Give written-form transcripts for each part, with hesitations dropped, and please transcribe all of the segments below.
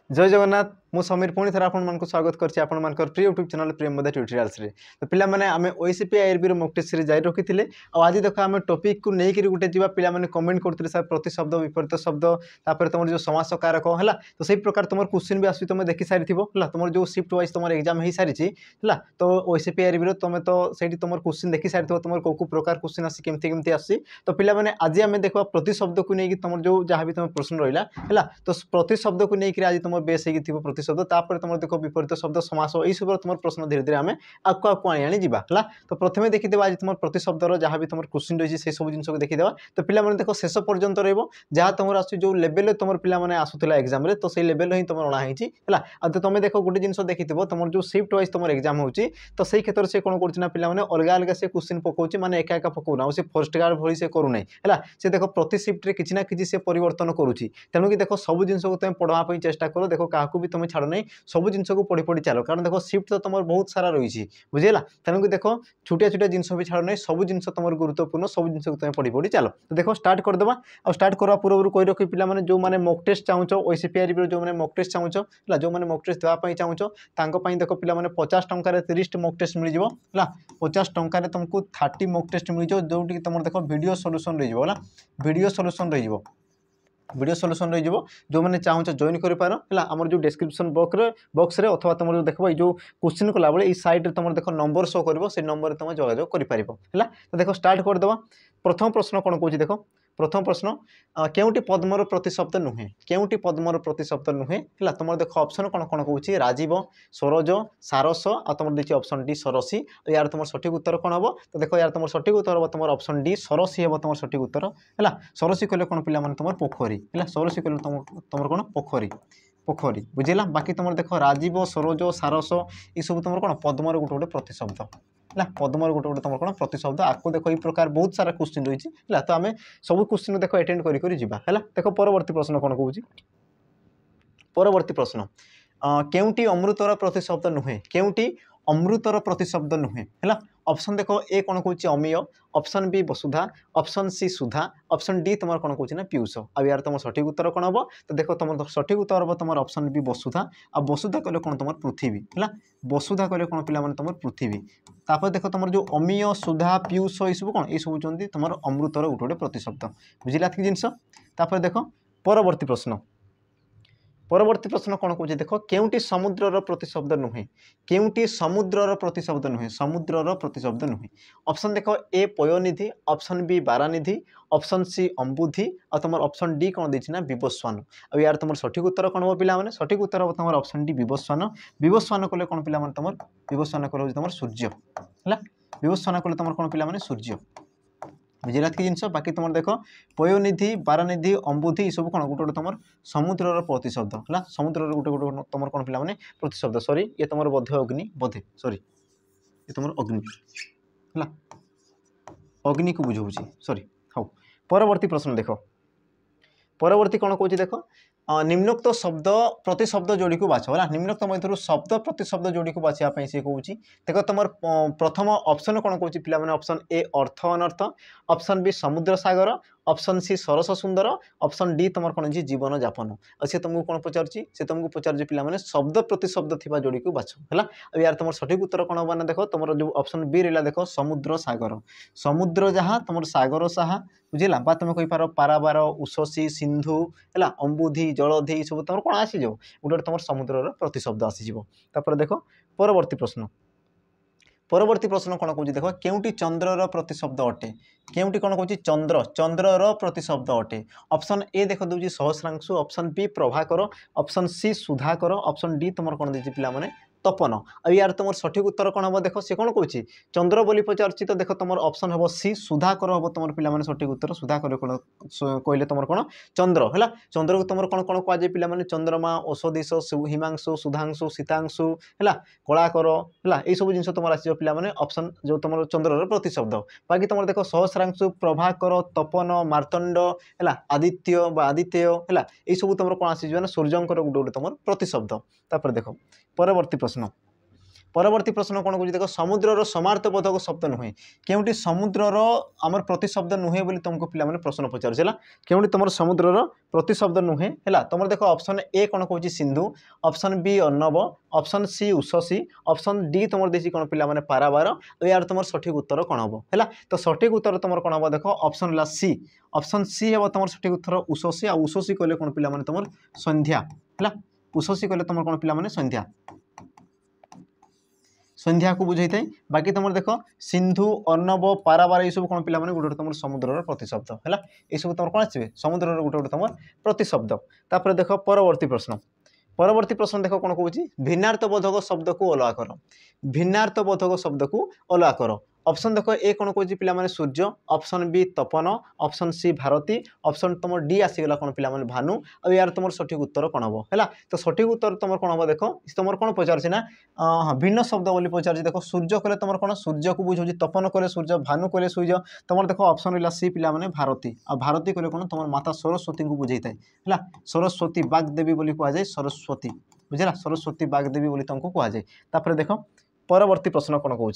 जय जगन्नाथ मु समीर पुणी थर आपको स्वागत करछि आपन मानकर प्रिय यूट्यूब चैनल प्रेम मदे ट्यूटोरियल्स रे। तो पिला माने आमे ओसीपी आईआरबी रो मॉक टेस्ट सीरीज जारी रखिथिले आ आज देखो आमे टॉपिक को नै करी गुटे जिबा पिला माने कमेंट करथिले सर प्रति शब्द विपरीत शब्द तापर तमर जो समास कारक हला तो सही प्रकार तमर क्वेश्चन भी आसी तमे देखि सारिथिबो हला तमर जो शिफ्ट वाइज तमर एग्जाम हे सारिछि हला तो ओसीपी आईआरबी रो तमे तो सेठी तमर क्वेश्चन देखि सारिथिबो तमर को प्रकार क्वेश्चन आसी केमति केमति आसी तो पिला माने आज आमे देखो प्रति शब्द को नै कि तमर जो जहां भी तमर प्रश्न रहिला हला तो प्रति शब्द को नै कि आज तमर बेस हे कि थिबो प्रति शब्द तापर तुम देखो विपरीत शब्द समास यही सब तुम प्रश्न धीरे धीरे आम आगे आनी आनी जावा है। तो प्रथम देखीदेव आज तुम प्रति शब्दर जहाँ भी तुम क्वेश्चन रही है सब जिन को देखीदेवा। तो पिला देखो शेष पर्यंत रहा जहाँ तुम आस जो लेवल तुम पे आसूला एग्जाम तो सही लेवल ही तुम अणाई है। तो तुम देखो गोटे जिन देखीथिव तुम जो शिफ्ट वाइज तुम एग्जाम हो तो सही क्षेत्र से कौन करना पे अलग अलग से क्वेश्चन पकाउची माने एका एका पकाउना से फर्स्ट गार्ड भली से करूना है से देखो प्रति शिफ्ट किसी ना कि परिवर्तन करुच्ची तेणुक देखो सब जिन को तुम पढ़ापी चेष्टा कर देखो क्या भी तुम छाड़ नहीं सब जिन को पढ़ी पढ़ी चलो कारण देखो शिफ्ट तो तुम बहुत सारा रही बुझेगा तेणुक देखो छोटिया छोटिया जिन भी छाड़ नहीं सब जिन तुम गुरुत्वपूर्ण सब जिन को तुम पढ़ी पढ़ी चलो। तो देखो स्टार्ट करदे और स्टार्ट करवा पूर्व कही रखी पे जो मैंने मॉक टेस्ट चाहूच ओसीपी आईआरबी जो मैंने मॉक टेस्ट चाहूच है जो मैंने मॉक टेस्ट देवाई चाहूच देखो पे 50 टंकार 30 मॉक टेस्ट मिल जाए 50 टंकार तुमको 30 मॉक टेस्ट मिल जाए जो तुम देखो वीडियो सॉल्यूशन रही है वीडियो सॉल्यूशन रही वीडियो सॉल्यूशन रही जो मैंने चाहूच जॉइन कर आमर जो डिस्क्रिप्शन बॉक्स रे अथवा तुम जो देख जो क्वेश्चन कला बेले साइड तुम देखो नंबर शो कर से नंबर तुम जोगाजोग कर। तो देखो स्टार्ट करदे प्रथम प्रश्न कौन कौन देखो प्रथम प्रश्न केउटी पद्मर प्रतिशब्द नुहे केउटी पद्मर प्रतिशब्द नुहे है तुम देखो ऑप्शन कौन कौन कौन राजीव सरोज सारस आ तुम देखिए ऑप्शन डी सरसी यार तुम सठिक उत्तर कौन हम। तो देखो यार तुम सठिक उत्तर हम तुम ऑप्शन डी सरसी हम तुम सठिक उत्तर है। सरसी कहले कौन पिला माने तुम पोखरी है सरसी कहले तुम कौन पोखरी पोखरी बुझेगा। बाकी तुम देखो राजीव सरोज सारस ये सब तुम कौन पद्मर गोटे गोटे प्रतिशब्द है पद्मर गोटे गोटे तुम कौन प्रतिशब्द आपको देखो ये प्रकार बहुत सारा क्वेश्चन रही है तो आम सब क्वेश्चन देखो अटेंड करी जीवा है। देखो परवर्ती प्रश्न कौन कौन परवर्ती प्रश्न केउटी अमृतर प्रतिशब्द नुहे केउटी अमृतर प्रतिशब्द नुहे है। ऑप्शन देखो ए कौन कौन अमीय ऑप्शन बी वसुधा ऑप्शन सी सुधा ऑप्शन डी तुम कौन कौन ना पीयूष आ यार तुम सठिक उत्तर कौन हम। तो देखो तुम सठिक उत्तर हम तुम ऑप्शन बी वसुधा आ वसुधा कहले कौन तुम पृथ्वी है वसुधा कहले कौन पे तुम पृथ्वी तापर देखो तुम जो अमीय सुधा पीयूष ये सब कौन ये सब तुम अमृतर गोटे गोटे प्रतिशब्द बुझिला जिनस। तापर देखो परवर्ती प्रश्न परवर्ती प्रश्न कौन कौन देख केउटी समुद्रर प्रतिशब्द नुहे केउटी समुद्रर प्रतिशब्द नुहे समुद्रर प्रतिशब्द नुहे। ऑप्शन देखो ए Payonidhi option B बारानिधि option C अंबुधि और तुम ऑप्शन डी कौन देछि ना विवस्वान आ यार तुम सठिक उत्तर कौन हम पे सठिक उत्तर हम तुम ऑप्शन डी विवस्वान विवस्वान कले कौन पे तुम विवस्वान कले तुम सूर्य है विवस्वान कले तुम कौन पे सूर्य बुझेगा कि जिनस। बाकी तुम देखो पयोनिधि बारानिधि अंबुधि ये सब कौन गोटे गोटे तुम समुद्रर प्रतिशब्द है समुद्र गोटे गोटे तुम कौन पे प्रतिशब्द सॉरी ये तुम बोधे अग्नि बोधे सॉरी ये तुम अग्नि है अग्नि को बुझाऊँ सॉरी हाँ। परवर्ती प्रश्न देख परवर्ती कौन कौन देख निम्नोक्त शब्द प्रतिशब्द जोड़ी को बाछ है निम्नोक्त मध्य शब्द प्रतिशब्द जोड़ी को बाछापी सी कौन देख तुम प्रथम ऑप्शन कौन कौन पे ऑप्शन ए अर्थ अनर्थ ऑप्शन बी समुद्र सागर ऑप्शन सी सरस सुंदर ऑप्शन डी तुम कौन जीवन जापन और सी तुमको कौन पचार तुमको पचार पे शब्द प्रतिशब्द थी जोड़ी को बाछ है। यार तुम सठिक उत्तर कौन हम देख तुम जो ऑप्शन बी रहा देख समुद्र सागर समुद्र जहाँ तुम सागर साहा बुझेगा बा तुम कहींपार पाराबार उषसी सिंधु है अंबुधि जलधि सब तुम कौन आसीज गोटे तुम समुद्र प्रतिशब्द आसीज। देख परवर्ती प्रश्न परवर्ती प्रश्न कौन कौन देख केउटी चंद्रर प्रतिशब्द अटे केउटी कौन कौन चंद्र चंद्रर प्रतिशब्द अटे। ऑप्शन ए देख दूसरी सहस्रांशु ऑप्शन बी प्रभाकर ऑप्शन सी सुधाकर ऑप्शन डी तुम कौन दे पे तपन आ यार तुम सठिक उत्तर कौन हम देख सी कौन कौन चंद्र बोली पचार तो देख तुम ऑप्शन हम सी सुधाकर हम तुम पे सठिक उत्तर सुधाकर कहले तुम कौन चंद्र है चंद्र को तुम कौन कौन कहुए पे चंद्रमा औषधिश हिमांशु सुधांशु शीतांशु है कलाकर है ये सब जिन तुम आसो पे ऑप्शन जो तुम चंद्रर प्रतिशब्द। बाकी तुम देख सहस्रांशु प्रभाकर तपन मार्तंड है आदित्य आदित्य है ये सब तुम कौन आसीज सूर्यंकर गोटे गोटे तुम प्रतिशब्द। तापर देख परवर्ती प्रश्न परवर्ती प्रश्न कौन कौन देख समुद्रर समार्थबोधक शब्द नुहे केउटी समुद्रर आमर प्रतिशब्द नुहे बोली तुमको पिला माने प्रश्न पचार केउटी तुम समुद्रर प्रतिशब्द नुहे है तुम देख ऑप्शन ए कौन कौन सिंधु ऑप्शन बी अर्णव ऑप्शन सी उषसी ऑप्शन डी तुम देसी कौन पिला माने पारावार यार तुम सठिक उत्तर कौन हम है तो सठिक उत्तर तुम कौन हम देख ऑप्शन ऑप्शन सी हे तुम सठिक उत्तर उषसी आ उषसी कहले कौन पिला माने तुम संध्या है उषसी कहले तुम कौन पिला माने संध्या संध्या को बुझे थाए बाकी तुम देख सिंधु अर्णव पारावार ये सब कौन पिला माने गोटे तुम समुद्रर प्रतिशब्द है ये सब तुम कौन आसवे समुद्रर गोटे गोटे तुम प्रतिशब्द तापर देख परवर्ती प्रश्न देख कौन कहूँ भिन्नार्थबोधक शब्द को अलगा कर भिन्नार्थबोधक शब्द को अलगा कर ऑप्शन देख ए कौन कहूँ पिला माने सूर्य ऑप्शन बी तपन ऑप्शन सी भारती ऑप्शन तुम डी आसीगला कौन पिला माने भानु और यार तुम सठिक उत्तर कौन हम है तो सठिक उत्तर तुम कौन हम देख तुम कौन पचार ना हाँ भिन्न शब्द बोली पचार देख सूर्य कहले तुम कौन सूर्य को बुझे तपन कहले सूर्य भानु कहले सूर्य तुम देख ऑप्शन रहा सी पिला माने भारती आ भारती कहले कौन तुम माता सरस्वती को बुझे थाए है सरस्वती बागदेवी बोली कहुए सरस्वती बुझेगा सरस्वती बागदेवी बोली तुमको कहुए तापर देख परवर्ती प्रश्न कौन कहूँ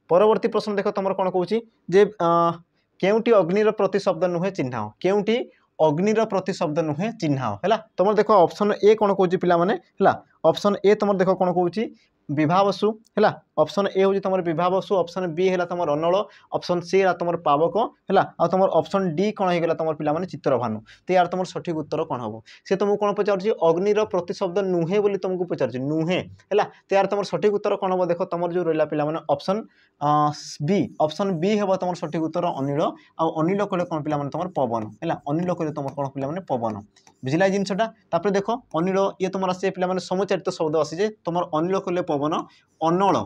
परवर्ती प्रश्न देख तुम कौन कहूँ जे केउटी अग्निर प्रतिशब्द नुहे चिन्ह केउटी अग्निर प्रतिशब्द नुहे चिन्ह है तुम देख ऑप्शन ए कौन कहूँ पिला माने है ऑप्शन ए तुम देख कौन कहूँ विभावसु है ऑप्शन ए हूँ तुम विभावसु ऑप्शन बी है तुम अनल ऑप्शन सी है तुम पावक है आ तुम ऑप्शन डी कौन होगा तुम पिला माने चित्रभानु तो यार तुम सठिक उत्तर कौन हम से तुमको कौन पचार अग्निर प्रतिशब्द नुहे बोली तुमको पचार नुहे है तो यार तुम सठिक उत्तर कौन हम देख तुम जो रहा पिला माने ऑप्शन बी हे तुम सठिक उत्तर अनिल अनिल कहले कौन पिला माने तुम पवन है अनिल कहले तुम कौन पिला माने पवन बुझला जिनटा तापर देख अनिल ये तुम आसे पिला माने समुच्चारित शब्द आसी तुम अनिल कहले पवन अनल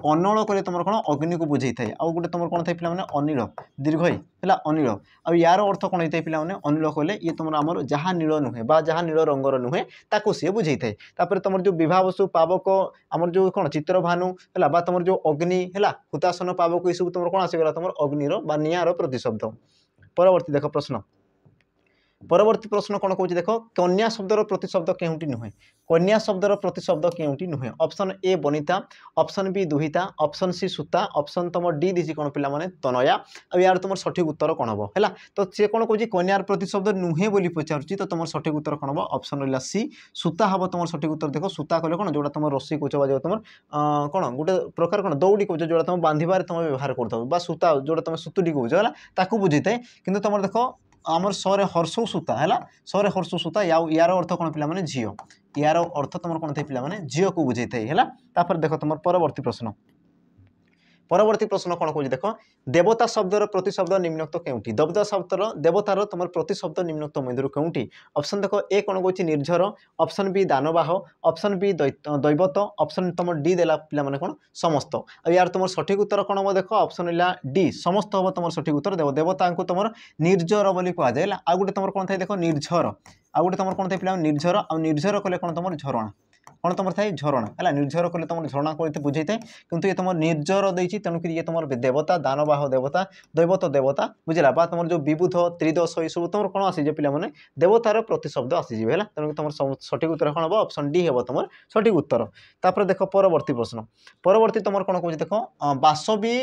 अनल कहले तुम कौन अग्नि को बुझे थाए आउ गोटे तुम कौन थे पिला माने अनिल दीर्घ है अनिल आ यार अर्थ कौन होता है पिला माने अनिल कहले ये तुम आमर जहाँ नील नुहे बा जहाँ नील रंगर नुहे ताको सी बुझे थाए तापर तुम जो विभावसु पावक आमर जो कौन चित्रभानु है बा तुम जो अग्नि है हुतासन पावक ये सब तुम कौन आसीगला तुम अग्निर बा निआर प्रतिशब्द परवर्ती देख प्रश्न परवर्ती प्रश्न कौन कहूँ देख कन्या शब्दर प्रतिशब्द केउटी नुहे कन्या शब्दर प्रतिशब्द केउटी नुहे ऑप्शन ए बनिता ऑप्शन बी दुहिता ऑप्शन सी सुता ऑप्शन तुम डी दीजिए कौन पिला माने तनया और यार तुम सठिक उत्तर कौन हम है तो सी कौन कहूँ कन्यार प्रतिशब्द नुहे बोली पचारुची तो तुम सठिक उत्तर कौन हम ऑप्शन रहा सी सुता हम तुम सठिक उत्तर देख सुता कहले कौन जोटा तुम रस्सी कौच जो तुम कौन गोटे प्रकार कौन दौड़ी कौच जोटा तुम बांधबार तुम व्यवहार कर सूता जोटा तुम सुतुटी कौच है ताकू बुझे थाए कि तुम देख आमर सरे हर्षौ सूता है सरे हर्षौ सूता यार अर्थ कौन पिला माने झील यार अर्थ तुम कौन थे पिला माने झील को बुझे थाए है देख तुम परवर्ती प्रश्न कौन कहूँ देख देवता शब्दर प्रतिशब्द निम्नोक्त केउटी देवता शब्दर देवतार तुम प्रतिशब्द निम्नोक्त मध्य केउटी ऑप्शन देख ए कौन कहूँ निर्झर ऑप्शन बी दानवाह ऑप्शन बी दैवत ऑप्शन तुम डी देला पिला माने कौन समस्त और यार तुम सठिक उत्तर कौन हम देख ऑप्शन रहा डी समस्त हम तुम सठिक उत्तर देवता को तुम निर्जर बोली कहुए आ गोटे तुम कौन थे देख निर्झर आ गोटे तुम कौन थे पिला निर्झर आ निर्झर कले कौन तुम झरणा कौन तुम थाए झरणा है निर्झर कले तुम झरणा करते बुझे थाए किंतु ये तुम निर्जर देती तेणुक ये तुम देवता दानवाह देवता दैवत देवता बुझला बा तुम जो विबुध त्रिदश ये सब तुम कौन आसीजे पिला माने देवतार प्रतिशब्द आसीजे है तेणुक तुम सठिक उत्तर कौन हम ऑप्शन डी हे तुम सठिक उत्तर तापर देख परवर्ती प्रश्न परवर्ती तुम कौन कहूँ देख बासवी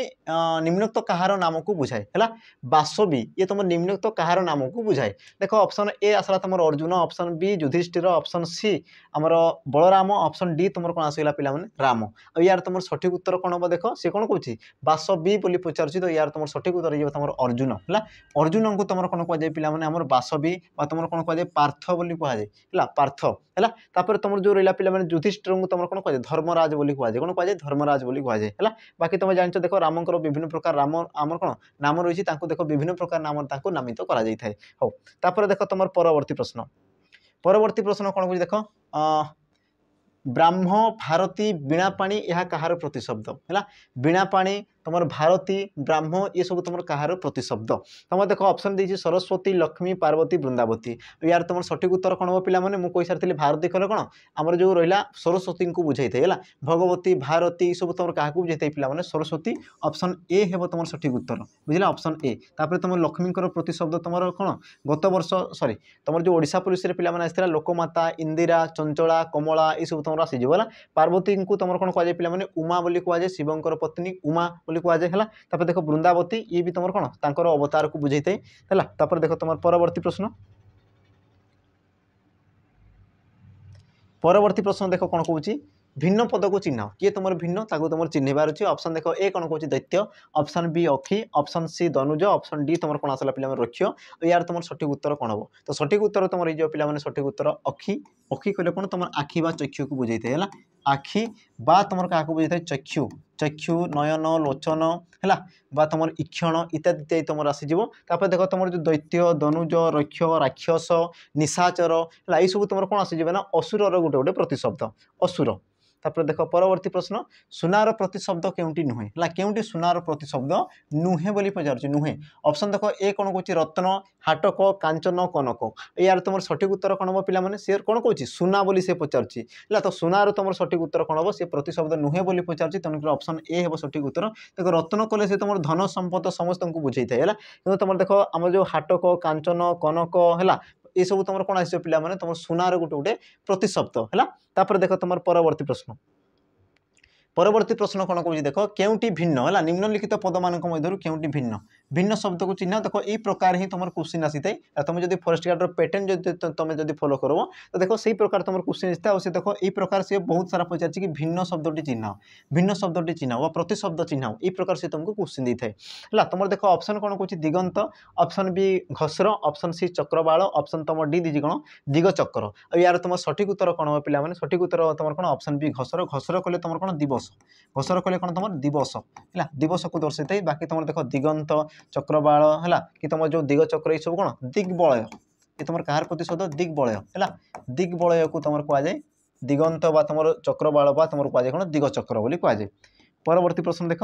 निम्नोक्त कहार नाम को बुझाए है बासवी ये तुम निम्नोक्त कहार नाम को बुझाए देख ऑप्शन ए आसला तुम Arjun option B Yudhishthir option C आमर बलराम ऑप्शन डी तुम कौन आसगला पिला माने राम और यार तुम सठिक उत्तर कौन हम देख सी कौन कहूँ बासवी बोली पचार तो यार तुम सठिक उत्तर ये तुम अर्जुन है अर्जुन को तुम कौन कहुए पिला माने आमर बासवी तुम कौन कहुए पार्थ बोली कहुए पार्थ है तापर तुम जो रहा पिला माने युधिष्ठिर को तुम कौन कहुए धर्मराज बोली कहुए कौन कहुए धर्मराज बोली कहुए है बाकी तुम जान देख रामकर विभिन्न प्रकार राम आमर कौन नाम रही देख विभिन्न प्रकार नाम नामित कर हो तापर देख तुम परवर्ती प्रश्न कौन कहूँ देख ब्राह्म भारती वीणापाणी यह कहार प्रतिशब्द है वीणापाणी तुम भारती ब्राह्म ये सब तुम कहार प्रतिशब्द तुम देख ऑप्शन देती सरस्वती लक्ष्मी पार्वती वृंदावती यार तुम सठिक उत्तर कौन हम पे मुझे सारी भारती कले कौन आमर जो रहा सरस्वती को बुझे थे भगवती भारती सब तुम क्या बुझे थे पे सरस्वती ऑप्शन ए हे तुम सठिक उत्तर बुझला ऑप्शन ए तापर तुम लक्ष्मी प्रतिशब्द तुम कौन गत वर्ष सॉरी तुम जो ओडिशा पुलिस पे आसला लोकमाता इंदिरा चंचला कमला ये सब तुम आसीजा पार्वती को तुम कौन कहुए पे उमा बोली कहुए शिवंकर पत्नी उमा बोली कहुए है देख वृंदावती ये भी तुम कौन तांकर अवतार को बुझे थे है देख तुम परवर्ती प्रश्न परवर्ती प्रश्न देख कौन कौन भिन्न पद को चिन्ह किए तुम भिन्न ताको तुम चिन्हबार अच्छे ऑप्शन देख ए कौन कौन दैत्य ऑप्शन बी अखी ऑप्शन सी दनुज ऑप्शन डी तुम कौन आसला पे रक्ष यार तुम सठिक उत्तर कौन हम तो सठिक उत्तर तुम ये पे सठिक उत्तर अखी अखी कहले कौन तुम आखि बा चक्षु को बुझे है आखि बा तुम क्या बुझे चक्षु चक्षु नयन लोचन है बा तुम इक्षण इत्यादि इत्यादि तुम आसीज देख तुम जो दैत्य दनुज रक्ष राक्षस निशाचर है ये सब तुम कौन आसीज ना असुर गोटे गोटे प्रतिशब्द असुर तापर देख परवर्ती प्रश्न सुनार प्रतिशब्द केउंटी नुहे है केउंटी सुनार प्रतिशब्द नुहे बोली पचार नुहे ऑप्शन देख ए कौन कौन रत्न हाटक कांचन कनक यार तुम सठिक उत्तर कौन हम पे सी कौन कौन सुना बोली से पचार तो सुनार तुम सठिक उत्तर कौन हम से प्रतिशब्द नुहे बोली पचार तेणुक ऑप्शन ए हे सठिक उत्तर देख रत्न कले से तुम धन संपद समस्त को बुझे है कि तुम देख आम जो हाटक कांचन कनक है ये सब तुम कौन आस पे तुम सुनार गोटे गोटे प्रतिशब्द है देख तुम परवर्ती प्रश्न परवर्ती प्रश्न कौन कौन देख केउटी भिन्न है निम्नलिखित पद मान मध्य केउटी भिन्न भिन्न शब्द को चिन्ह देख ये प्रकार ही तुम क्वेश्चन आसी था तुम जो फॉरेस्ट गार्ड पैटर्न जो तुम जो फॉलो करब तो देख से प्रकार तुम क्वेश्चन आसी देख ये प्रकार से बहुत सारा पचार कि भिन्न शब्दी चिन्ह व प्रतिशब्द चिन्ह ये प्रकार से तुमको क्वेश्चन दी थाए है तुम देख ऑप्शन कौन कौन दिगंत ऑप्शन बी घसर ऑप्शन सी चक्रवाल ऑप्शन तुम डी दीजिए कौन दिग चक्र यार तुम सठिक उत्तर कौन हम पे सठिक उत्तर तुम कौन ऑप्शन बी घसर घसर कले तुम कौन दिवस घसर कले कौन तुम दिवस है दिवस को दर्शाई बाकी तुम देख दिगंत चक्रवाल है कि तुम जो दिग चक्र ये सब कौन दिग्बलय ये तुम कहार प्रतिशब्द दिग्बलय है दिग्बलय को तुम कहुए दिगंत बा तुम चक्रवाल बा तुम कहुए कौन दिग चक्र बोली कहुए परवर्ती प्रश्न देख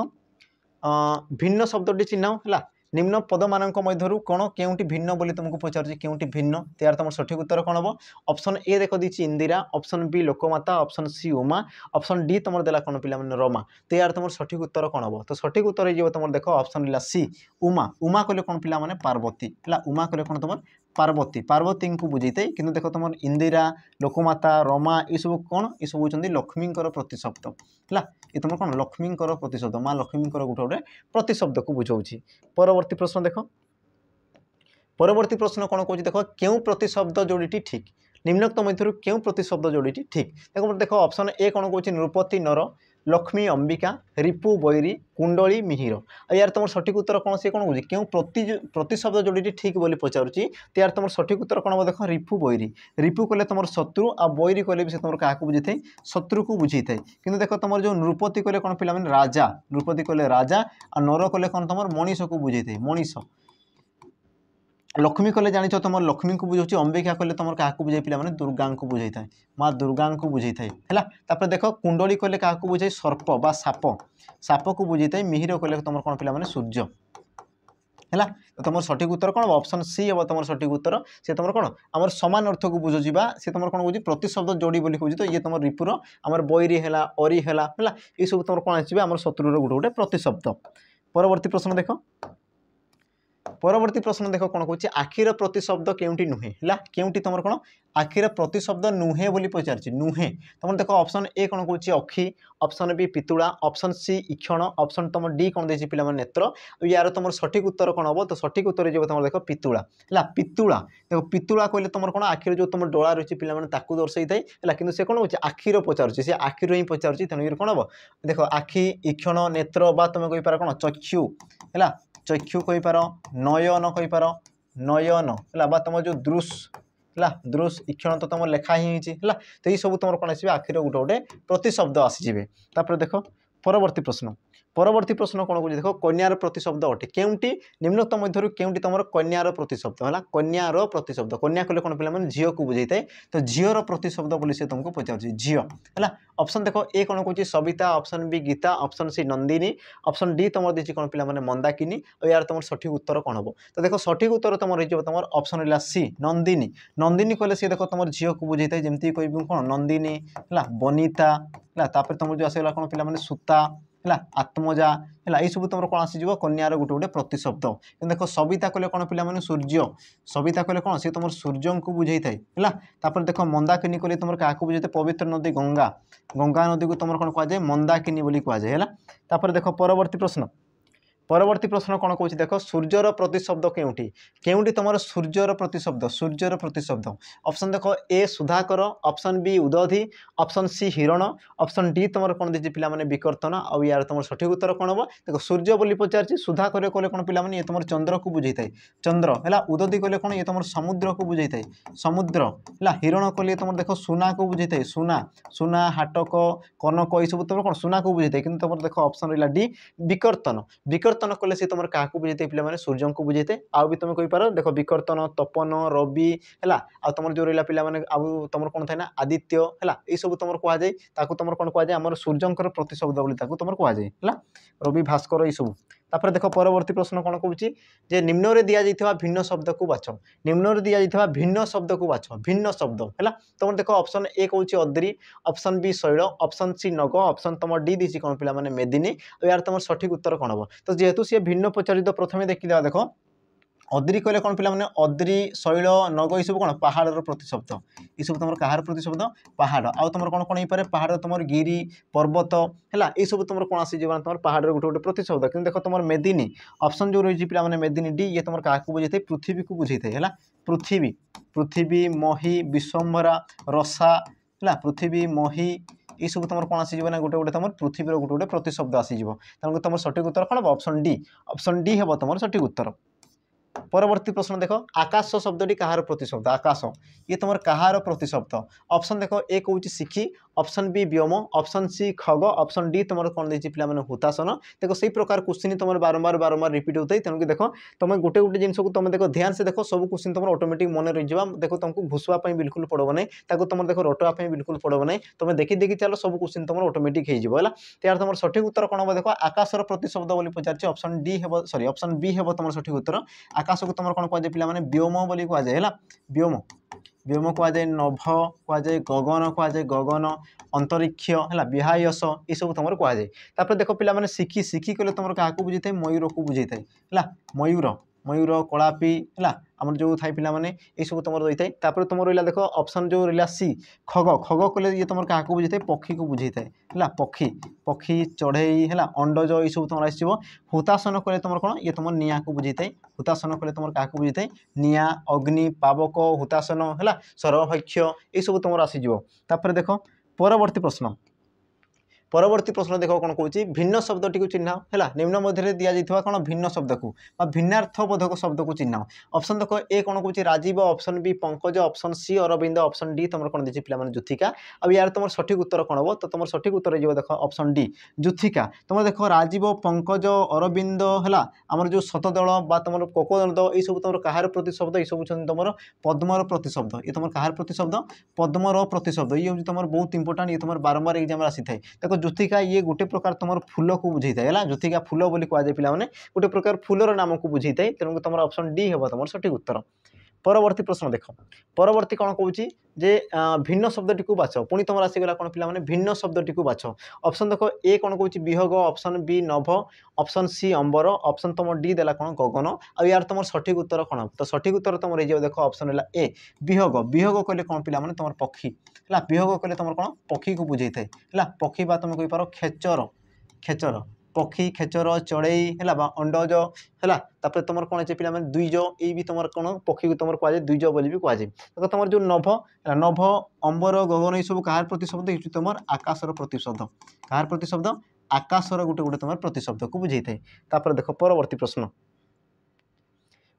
भिन्न शब्दी चिन्ह है निम्न पद मान मध्य कौन केउटी भिन्न बोली तुमको पचार केउटी भिन्न त्यार तुम सठिक उत्तर कौन हम ऑप्शन ए देख दी इंदिरा ऑप्शन बी लोकमाता option C Uma option D तुम देला कौन पे रमा तो यार तुम सठिक उत्तर कौन हम तो सठिक उत्तर ये तुम देख ऑप्शन रहा सी उमा उमा कहले कौन पे पार्वती है उमा कहले कौन तुम पार्वती पार्वती को बुझे थे कि देख तुम इंदिरा लोकमाता रमा ये सब कौन ये सब होती लक्ष्मी प्रतिशब्द है ये तुम कौन लक्ष्मी प्रतिशब्द माँ लक्ष्मी गोटे गोटे प्रतिशब्द को बुझाऊँ परवर्ती प्रश्न देख परवर्ती प्रश्न कौन कौन देख क्यों प्रतिशब्द जोड़ी ठीक निम्नोक्त मध्य क्यों प्रतिशब्द जोड़ी ठीक देख ऑप्शन ए कौन कौन नृपति नर लक्ष्मी अंबिका रिपु बैरी कुंडली मिहिर यार तुम सठिक उत्तर कौन से कौन कौन क्यों प्रतिशब्द जोड़ी ठीक बोली पचारुची तो यार तुम सठिक उत्तर कौन हम देख रिपु बैरी रिपु कले तुम शत्रु आ बैरी कले भी से तुम क्या बुझे थे शत्रु को बुझे थे कि देख तुम जो नृपति कले कौन पे राजा नृपति कले राजा आ नर कले कौन तुम मनीष को बुझे थे मनीष लक्ष्मी कले जान तुम लक्ष्मी को बुझे अंबिका कले तुम क्या बुझे पे दुर्गा को बुझे था माँ दुर्गा को बुझे थाए है देख कुंडली कले क्या बुझे सर्प बा साप साप को बुझे थाए मिहिर कले तुम कौन पे सूर्य है तो तुम सठिक उत्तर कौन ऑप्शन सी हम तुम सठिक उत्तर से तुम कौन आम सामान अर्थ को बुझुची से तुम कौन बुझे प्रतिशब्द जोड़ी बोली कहूँ तो ये तुम रिपुर आम बैरी है अरी है ये सब तुम कौन आसवे आम शत्रुर गोटे गोटे प्रतिशब्द परवर्ती प्रश्न देख परवर्ती प्रश्न देख कौन कौन आखिर प्रतिशब्द केउटी नुहे है केउटी तुम कौन आखिर प्रतिशब्द नुहे बोली पचार नुहे तुम देख ऑप्शन ए कौन कौन अखी ऑप्शन बी पितुड़ा ऑप्शन सी इक्षण ऑप्शन तुम डी कौन दे पे नेत्र यार तुम सठिक उत्तर कौन हम तो सठिक उत्तर जो तुम देख पितुड़ा है पितुड़ा देख पितुड़ा कहले तुम कौन आखिर जो तुम डोला रही पे दर्शाई थाए है कि से कौन हो आखिर पचार से आखिर ही पचार तेणुक कौन हम देख आखि इक्षण नेत्र बा तुम कहींपार कौन चक्षु है चक्षु कहींपार नयन कहींपार नयन है तुम जो दृश है दृश इक्षण तो तुम लेखा ही है तो ये सब तुम कौन आसवे आखिर गोटे गोटे प्रतिशब्द आसीजे देख परवर्ती प्रश्न परवर्ती प्रश्न कौन कौन देख कन्यार प्रतिशब्द अटे केउंटी निम्नोक्त मध्य केउंटी तुम कन्यार प्रतिशब्द है कन्यार प्रतिशब्द कन्या कले कौन पे झील को बुझे तो झीर प्रतिशब्द बोली से तुमको पचार झील है ऑप्शन देख ए कौन कौन Savita option B Geeta option C Nandini option D तुम दी कौन पे मंदाकिनी और यार तुम सठिक उत्तर कौन हम तो देख सठिक उत्तर तुम रही तुम ऑप्शन रहा सी नंदिनी नंदिनी कहले सी देख तुम झील को बुझे जमी कह कौन नंदिनी है बनिता है तुम जो आसगला कौन पे सूता है आत्मजा है यही सब तुम कौन आसीज कन्यार गोटे गोटे प्रतिशब्द देख सविता कहले कौन पे सूर्य सविता कहले कौन सी तुम सूर्य को बुझे है देख मंदाकिनी कहले तुम क्या बुझे पवित्र नदी गंगा गंगा नदी को तुम कौन कहुए मंदाकिनी बोली कहुए है देख परवर्ती प्रश्न कौन कौन देख सूर्यर प्रतिशब्द केउंटी केउंटी तुम सूर्यर प्रतिशब्द ऑप्शन देख ए सुधाकर ऑप्शन बी उदधि ऑप्शन सी हिरण ऑप्शन डी तुम कौन दी पे विकर्तन आउ यार तुम सठिक उत्तर कौन हम देख सूर्य बोली पचार सुधाकर कहले कौन पे ये तुम चंद्र को बुझे चंद्र है उदधि कहले कौन ये तुम समुद्र को बुझे समुद्र है हिरण कहले तुम देख सुना को बुझे सुना सुना हाटक कनक ये सब तुम कौन सुना को बुझे कि तुम देख ऑप्शन रहा डी विकर्तन विकर्तन कले सी तुम क्या बुझे पे सूर्य को बुझे आउ भी तुम कहींपार देख विकर्तन तपन रवि है तुम जो रहा पे आउ तुम कौन था आदित्य है ये सब तुम कहुए तुम कौन कहुए आम सूर्यंकर प्रतिशब्द बोली तुम कहुए है रवि भास्कर ये सब तापर देख परवर्ती प्रश्न कौन कहे निम्न रे दिया जाइथिबा भिन्न शब्द को बाछ निम्न रे दिया जाइथिबा भिन्न शब्द को बाछ भिन्न शब्द है तुम देख ऑप्शन ए कहूँ अद्री ऑप्शन बी शैल ऑप्शन सी नग ऑप्शन तुम डी दी कौन पे मेदिनी और यार तुम सठिक उत्तर कौन हम तो जेहेतु सी भिन्न पचारित प्रथम देखिए देख अद्री कहले कौन पे अद्री शैल नग ये सब कौन पहाड़ प्रतिशब्द ये सब तुम कहार प्रतिशब्द पहाड़ आउ तुम कौन कौन हो पहाड़ तुम गिरी पर्वत है ये सब तुम कौन आसीज तुम पहाड़ गोटे गोटे प्रतिशब्द कि देख तुम मेदिनी ऑप्शन जो रही पे मेदिनी डी ये तुम क्या बुझे पृथ्वी को बुझे है पृथ्वी पृथ्वी मही विश्वम्भरा रसा है पृथ्वी मही ये सब तुम कौन आसीज ना गोटे गोटे तुम पृथ्वी गोटे गोटे प्रतिशब्द आसीज तेणु तुम सठिक उत्तर कौन हम ऑप्शन डी हम तुम सठिक उत्तर परवर्ती प्रश्न देख आकाश शब्दटी कहार प्रतिशब्द आकाश ये तुम कहार प्रतिशब्द ऑप्शन देख ए कहूँ शिखी ऑप्शन बी व्योम ऑप्शन सी खग ऑप्शन डी तुम कौन देखिए पे हुतासन देख से प्रकार क्वेश्चन तुम बारंबार बारंबार रिपीट होता है तेणुक देख तुम गोटे गोटे जिन को तुम देख ध्यान से देख सब क्वेश्चन तुम ऑटोमेटिक मन रही देख तुमको घुसवाई बिल्कुल पड़ो ना तुम देख रटापी बिल्कुल पड़ो ना तुम देखी देखी चलो सब क्वेश्चन तुम ऑटोमेटिक हो यार तुम सठिक उत्तर कौन हम देख आकाशर प्रतिशब्द बोली पचार ऑप्शन डी हे सॉरी ऑप्शन बी हे तुम सठिक उत्तर आकाश को तुम कौन कहुए पे व्योम बोली कहुए है व्योम व्योम कहुए नभ कहुए गगन कहुए गगन अंतरिक्ष है विहायस ये सब तुम कहुए देख पे शिखी शिखी कहले तुम क्या बुझे मयूर को बुझे है मयूर मयूर कलापी है आम जो थाई पे ये सब तुम रही है तुम रहा देख ऑप्शन जो रहा सी खग खग कहले ये तुम क्या बुझे पक्षी को बुझे है पक्षी पक्षी चढ़ई है अंडज ये सब तुम आस हुतासन कहले तुम कौन ये तुम निया को बुझे हुतासन कहले तुम क्या बुझे निया अग्नि पावक हुतासन है सरभक्ष ये सब तुम आसीज देख परवर्ती प्रश्न देख कौन कौन भिन्न शब्दटी को चिन्ह है निम्न मध्य दि जाइए कौन भिन्न शब्द को भिन्नार्थबोधक शब्द को चिन्ह ऑप्शन देख ए कौन कौन Rajeev option B Pankaj option C Arvind option D तुम कौन देखिए पे जुथिका अब यार तुम सठिक उत्तर कौन हम तो तुम सठिक उत्तर जो देख ऑप्शन डी जुथिका तुम देख राजीव पंकज अरविंद है आम जो शतदल तुम कोकोदल ये सब तुम कहार प्रतिशब्द ये सब तुम पद्मर प्रतिशब्द ये तुम कहार प्रतिशब्द पद्मर प्रतिशब्द ये हूँ तुम बहुत इंपोर्टाट ये तुम बारंबार एग्जाम आसी था देखो जुथिका ये गोटे प्रकार तुम फूल को बुझे है जुथिका फूल बोली कहुए पे गोटे प्रकार फूलर नाम को बुझे तेणु तुम ऑप्शन डी हम तुम सठिक उत्तर परवर्ती प्रश्न देख परवर्ती कौन कौन भिन्न शब्दटी को बाछ पुणी तुम आसीगला कौन पे भिन्न शब्दटी को बाछ ऑप्शन देख ए कौन कौन विहग ऑप्शन बी नभ ऑप्शन सी अंबर ऑप्शन तुम डी देला कौन गगन आ यार तुम सठिक उत्तर कौन तो सठिक उत्तर तुम रही देख ऑप्शन है ए विहग विहग कहले कौन पे तुम पक्षी है विहग कहले तुम कौन पक्षी को बुझे है पक्षी बा तुम कहींपार खेचर खेचर पक्षी खेचर चढ़ई है अंडज है तुम कौन है पे द्विज ये भी तुम कौन पक्षी को तुम कहुए द्विज बोली भी कहुए तो तुम जो नभ नभ अंबर गगन ये सब कहार प्रतिशब्द ये तुम आकाशर प्रतिशब्द कहार प्रतिशब्द आकाशर गोटे गोटे तुम प्रतिशब्द को बुझे देख परवर्ती प्रश्न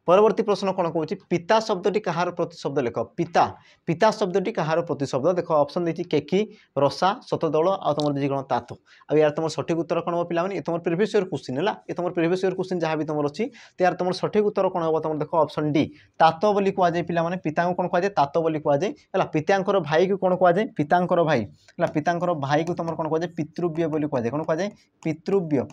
परवर्ती प्रश्न कौन कौन पिता शब्दटी कहार प्रतिशब्द लिख पिता पिता शब्दटी कहार प्रतिशब्द देख ऑप्शन देती केकी रसा शतदल आ तुम जी कौन तातो आ यार तुम सठिक उत्तर कौन हम पे तुम प्रिवियस ईयर क्वेश्चन है ये तुम प्रिवियस ईयर क्वेश्चन जहाँ भी तुम अच्छी तो यार तुम सठिक उत्तर कौन हम तुम देख ऑप्शन डी तातो बोली कहुए पे पिता कौन कहुए तातो बोली कहुए है पितांकर भाई को कौन कहुए पितांकर भाई है पितांकर भाई को तुम कौन कहुए पितृव्य बोली कहुए कौन कहुए पितृव्य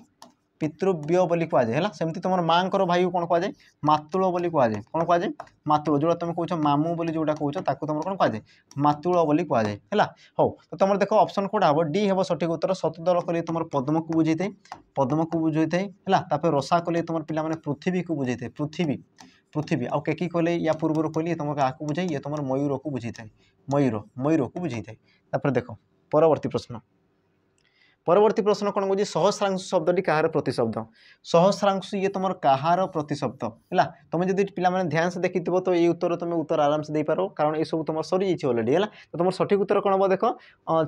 पितृव्य बोली कहुए है सेमती तुम माँ भाई को कौन कहुए मातुल बोली कहुए कौन कहुए मातुल जोड़ा तुम कौच मामू बोली जोटा कौच ताको तुम कौन कहुए मातुल बोली कहुए है हो तो तुम देख ऑप्शन कोटा हम डी हम सठिक उत्तर शतदल कले तुम पद्म को बुझे पद्म को बुझे है रसा कले तुम पिला पृथ्वी को बुझे पृथ्वी पृथ्वी आउ केकी कले या पूर्व कहली तुम क्या बुझे ये तुम मयूर को बुझे मयूर मयूर को बुझे देख परवर्ती प्रश्न परवर्ती प्रश्न कौन कौन सहस्रांश शब्दटी कहार प्रतिशब्द सहस्रांश ये तुम कहार प्रतिशब्द है तुम जब पे ध्यान से देखी तो ये उत्तर तुम उत्तर आराम से पार कारण ये सब तुम सरी जाइए अलरेडी है तो तुम सठिक उत्तर कौन हम देख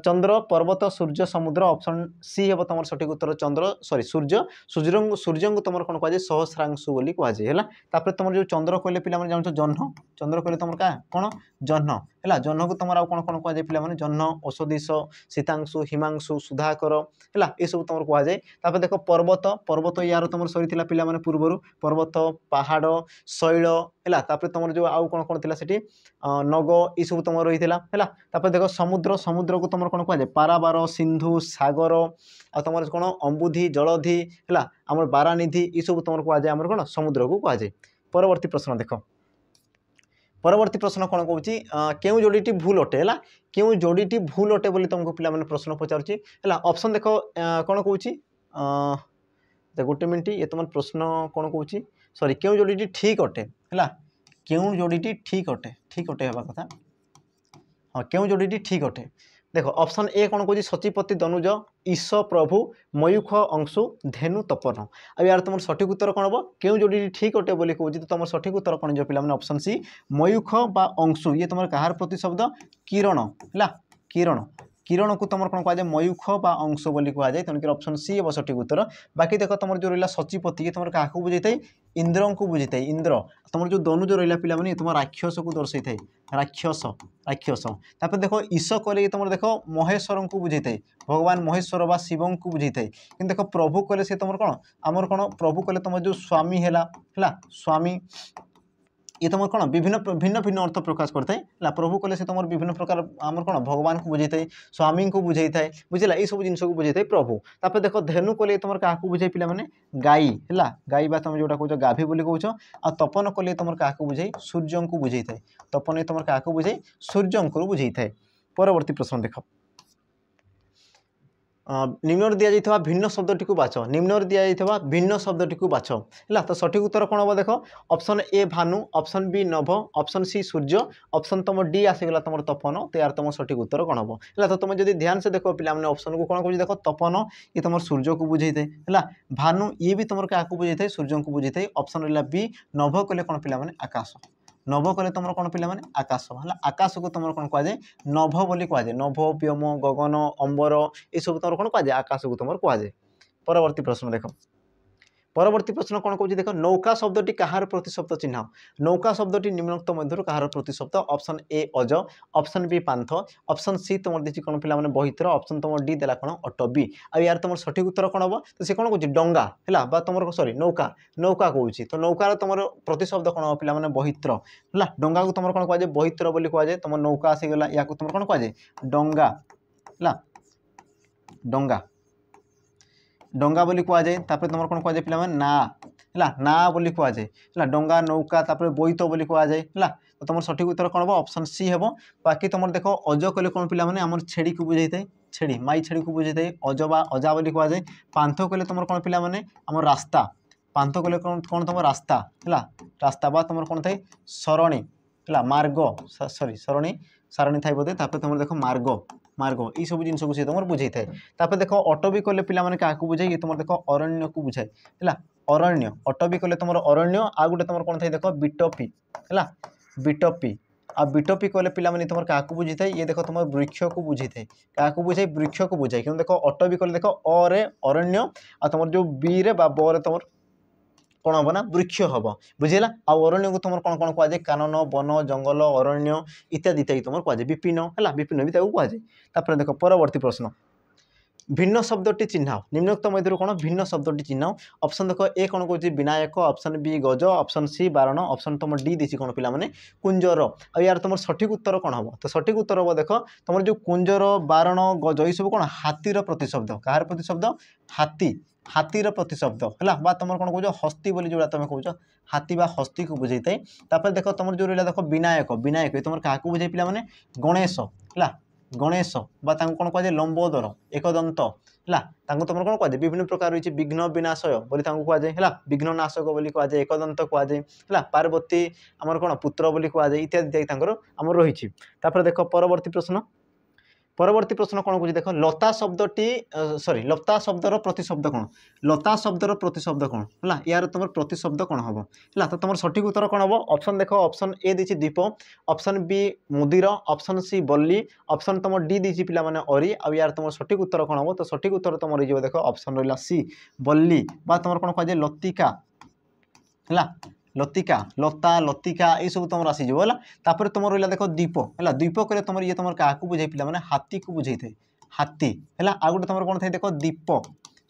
चंद्र पर्वत सूर्य समुद्र ऑप्शन सी हम तुम सठिक उत्तर चंद्र सॉरी सूर्य सूर्य सूर्य को तुम कौन कहुए सहस्रांश बोली कहुए तुम जो चंद्र कहले पे जान जह्न चंद्र कहले तुम क्या कौन जह्न है जह्न को तुम आउ कौन कौन कहुए पे जह्न औषधीश शीतांशु हिमांशु सुधाकर है ये सब तुम कहुए देख पर्वत पर्वत यार तुम सरी पे पूर्वर पर्वत पहाड़ शैल है तुम जो आउ कौन कौन थी नग ये सब तुम रही है देख समुद्र समुद्र को तुम कौन कहुए पाराबार सिंधु सागर आ तुम कौन अंबुधि जलधि है आम बारानिधि ये सब तुम कहुए आम कौन समुद्र को कहुए परवर्ती प्रश्न देख परवर्ती प्रश्न कौन कौन क्यों जोड़ी भूल अटे है क्यों जोड़ी भूल अटे बोली तुमको पिला प्रश्न पचारुची है ऑप्शन देख कौन कौन गोटे मिनट ये तुम प्रश्न कौन कौन सॉरी क्यों जोड़ी ठीक अटे है क्यों जोड़ी ठीक अटे हवा कथा हाँ क्यों जोड़ी ठीक अटे देख ऑप्शन ए कौन कौन सचिपति दनुज ईश प्रभु मयूख अंशु धेनु तपन आ यार तुम सठिक उत्तर कौन हम क्यों जोड़ी ठीक अटे बोली कहूँ तो तुम सठिक उत्तर कौन जो पे ऑप्शन सी मयूख बा अंशु ये तुम कहार प्रतिशब्द किरण है किरण किरण को तुम कौन कहुए मयूख बा अंश बोली कहुए तेणुक ऑप्शन सी हम सठिक उत्तर बाकी देख तुम जो रहा सचिपति ये तुम क्या बुझे इंद्र को बुझे इंद्र तुम जो दनुज रहा पे तुम राक्षस को दर्शे थे राक्षस राक्षस तापर देख ईश कहले तुम देख महेश्वर को बुझे भगवान महेश्वर बा शिव को बुझे कि देख प्रभु कहले सी तुम कौन आमर कौन प्रभु कहले तुम जो स्वामी है स्वामी ये तुम कौन विभिन्न भिन्न भिन्न अर्थ प्रकाश करते हैं प्रभु कहले से तुम विभिन्न प्रकार आमर कौन भगवान को बुझे स्वामी को बुझे बुझेगा ये सब जिन को बुझे प्रभु तापर देख धेनु कहले तुम क्या बुझे पे गाई है गाई बा तुम जोटा कौच गाभी बोली कौच आ तपन कहले तुम क्या बुझे सूर्य को बुझे तपन तुम क्या बुझे सूर्य को बुझे परवर्ती प्रश्न देख निम्न दि जाइए भिन्न शब्दटी को बाछ निम्न दि जाइए भिन्न शब्दटी को बाछ है तो सठिक उत्तर कौन हम देख ऑप्शन ए भानु ऑप्शन बी नभ ऑप्शन सी सूर्य ऑप्शन तुम डी आसीगला तुम तपन तो यार तुम सठिक उत्तर कौन हम है तो तुम जब ध्यान से देख पे ऑप्शन को कौन कह देख तपन ये तुम सूर्य को बुझे है भानु ये भी तुम क्या बुझे सूर्य को बुझे ऑप्शन रहा बी नभ कहले कौन पे आकाश नभ कहले तुम कौन पे आकाश है आकाश को तुम कौन कहुए नभ बोली कहुए नभ व्योम गगन अंबर ये सब तुम कौन कहुए आकाश को तुम कहुए परवर्ती प्रश्न देख परवर्ती प्रश्न कौन कौन देख नौका शब्दटी कहार प्रतिशब्द चिन्ह नौका शब्दटी निम्नोक्त मध्य कहार प्रतिशब्द ऑप्शन ए अज ऑप्शन बी पांथ ऑप्शन सी तुम देखिए कौन पे बहित्र ऑप्शन तुम डी देला कौन अटबी आ यार तुम सठिक उत्तर कौन हम तो सी कौन कौन डंगा है तुम सॉरी नौका नौका कौच तो नौकार तुम प्रतिशब्द कौन हम पे बहित्र है डंगा को तुम कौन कहुए बहित्र बोली कहुए तुम नौका आसीगला या तुम कौन कहुए डंगा है डंगा डंगा बोली कहुए तुम कौन कहुए पे ना है ना बोली कहुए है डंगा नौका बोईत बोली कहुए है तो तुम सठिक उत्तर कौन हम ऑप्शन सी हम बाकी तुम देख अज कहले कौन पे आम छेड़ी को बुझे छेड़ी माई छेड़ी को बुझे अज बा अजा बोली कहुए पांथ कहले तुम कौन पे आम रास्ता पांथ कहले कौन कौन तुम रास्ता है रास्ता बा तुम कौन थे सरणी है मार्ग सॉरी सरणी सारणी थाई बोधे तुम देख मार्ग मार्ग ये सब जिन सी तुम बुझे थाए देख अटबी कहले पे क्या बुझे ये तुम देख अरण्य को बुझाए है अरण्य अटबी कहले तुम अरण्य आ गए तुम कौन थे देख बिटपी है बिटपी आ बिटपी कहले पे तुम क्या बुझी थाए ये देख तुम वृक्ष को बुझी थाए क्या बुझे वृक्ष को बुझाए क्यों देख अटबी कहले देख अरे अरण्य आ तुम जो बी रे बा ब रे तुम कौन हम ना वृक्ष हम बुझेगा आरण्य को तुम कौन कौन कहुए कानन वन जंगल अरण्य इत्यादि इत्यादि तुम कहुए विपिन है विपिन भी कहुए देख परवर्ती प्रश्न भिन्न शब्दटी चिन्ह निम्नोक्त मध्य कौन भिन्न शब्दटी चिन्ह ऑप्शन देखो ए कौन कौन विनायक ऑप्शन बी गज ऑप्शन सी बारण ऑप्शन तुम डी दी कौन पे कुंजर आ यार तुम सठिक उत्तर कौन हम तो सठिक उत्तर हम देख तुम जो कुंजर बारण गज ये सब कौन हाथीर प्रतिशब्द कहार प्रतिशब्द हाथी हाथीर प्रतिशब्द है तुम कौन कौ हस्ती बोली जो तुम कौच हाथी बा हस्ती को बुझे था देख तुम जो रहा देख विनायक विनायक तुम क्या बुझे पे गणेश है गणेश बा कौन कहुए लंबोदर एकदंत है तुम कौन कहुए विभिन्न प्रकार रही विघ्न विनाशय बोली कहुए है विघ्न नाशक बोली कहुए एकदंत कहुए है पार्वती आमर कौन पुत्र बोली कहुए इत्यादि इत्यादि आमर रही देख परवर्ती प्रश्न परवर्ती प्रश्न कौन कौन देख लता शब्दटी सॉरी लता शब्दर प्रतिशब्द कौन लता शब्दर प्रतिशब्द कौन है यार तुम प्रतिशब्द कौन हम है तो तुम सठिक उत्तर कौन हम ऑप्शन देख ऑप्शन ए दी दीप ऑप्शन बी मुदिर ऑप्शन सी बल्ली ऑप्शन तुम डी दी पे अरी आ यार तुम सठिक उत्तर कौन हम तो सठिक उत्तर तुम रही देख ऑप्शन रहा सी बल्ली बा तुम कौन कहुए लतिका है लतिका लता लतिका ये सब तुम आसीज है तुम रहा देख दीप है दीप कह तुम ये तुम क्या बुझे पे मैंने हाथी को बुझे थे हाथी है आ गए तुम कौन थे देख दीप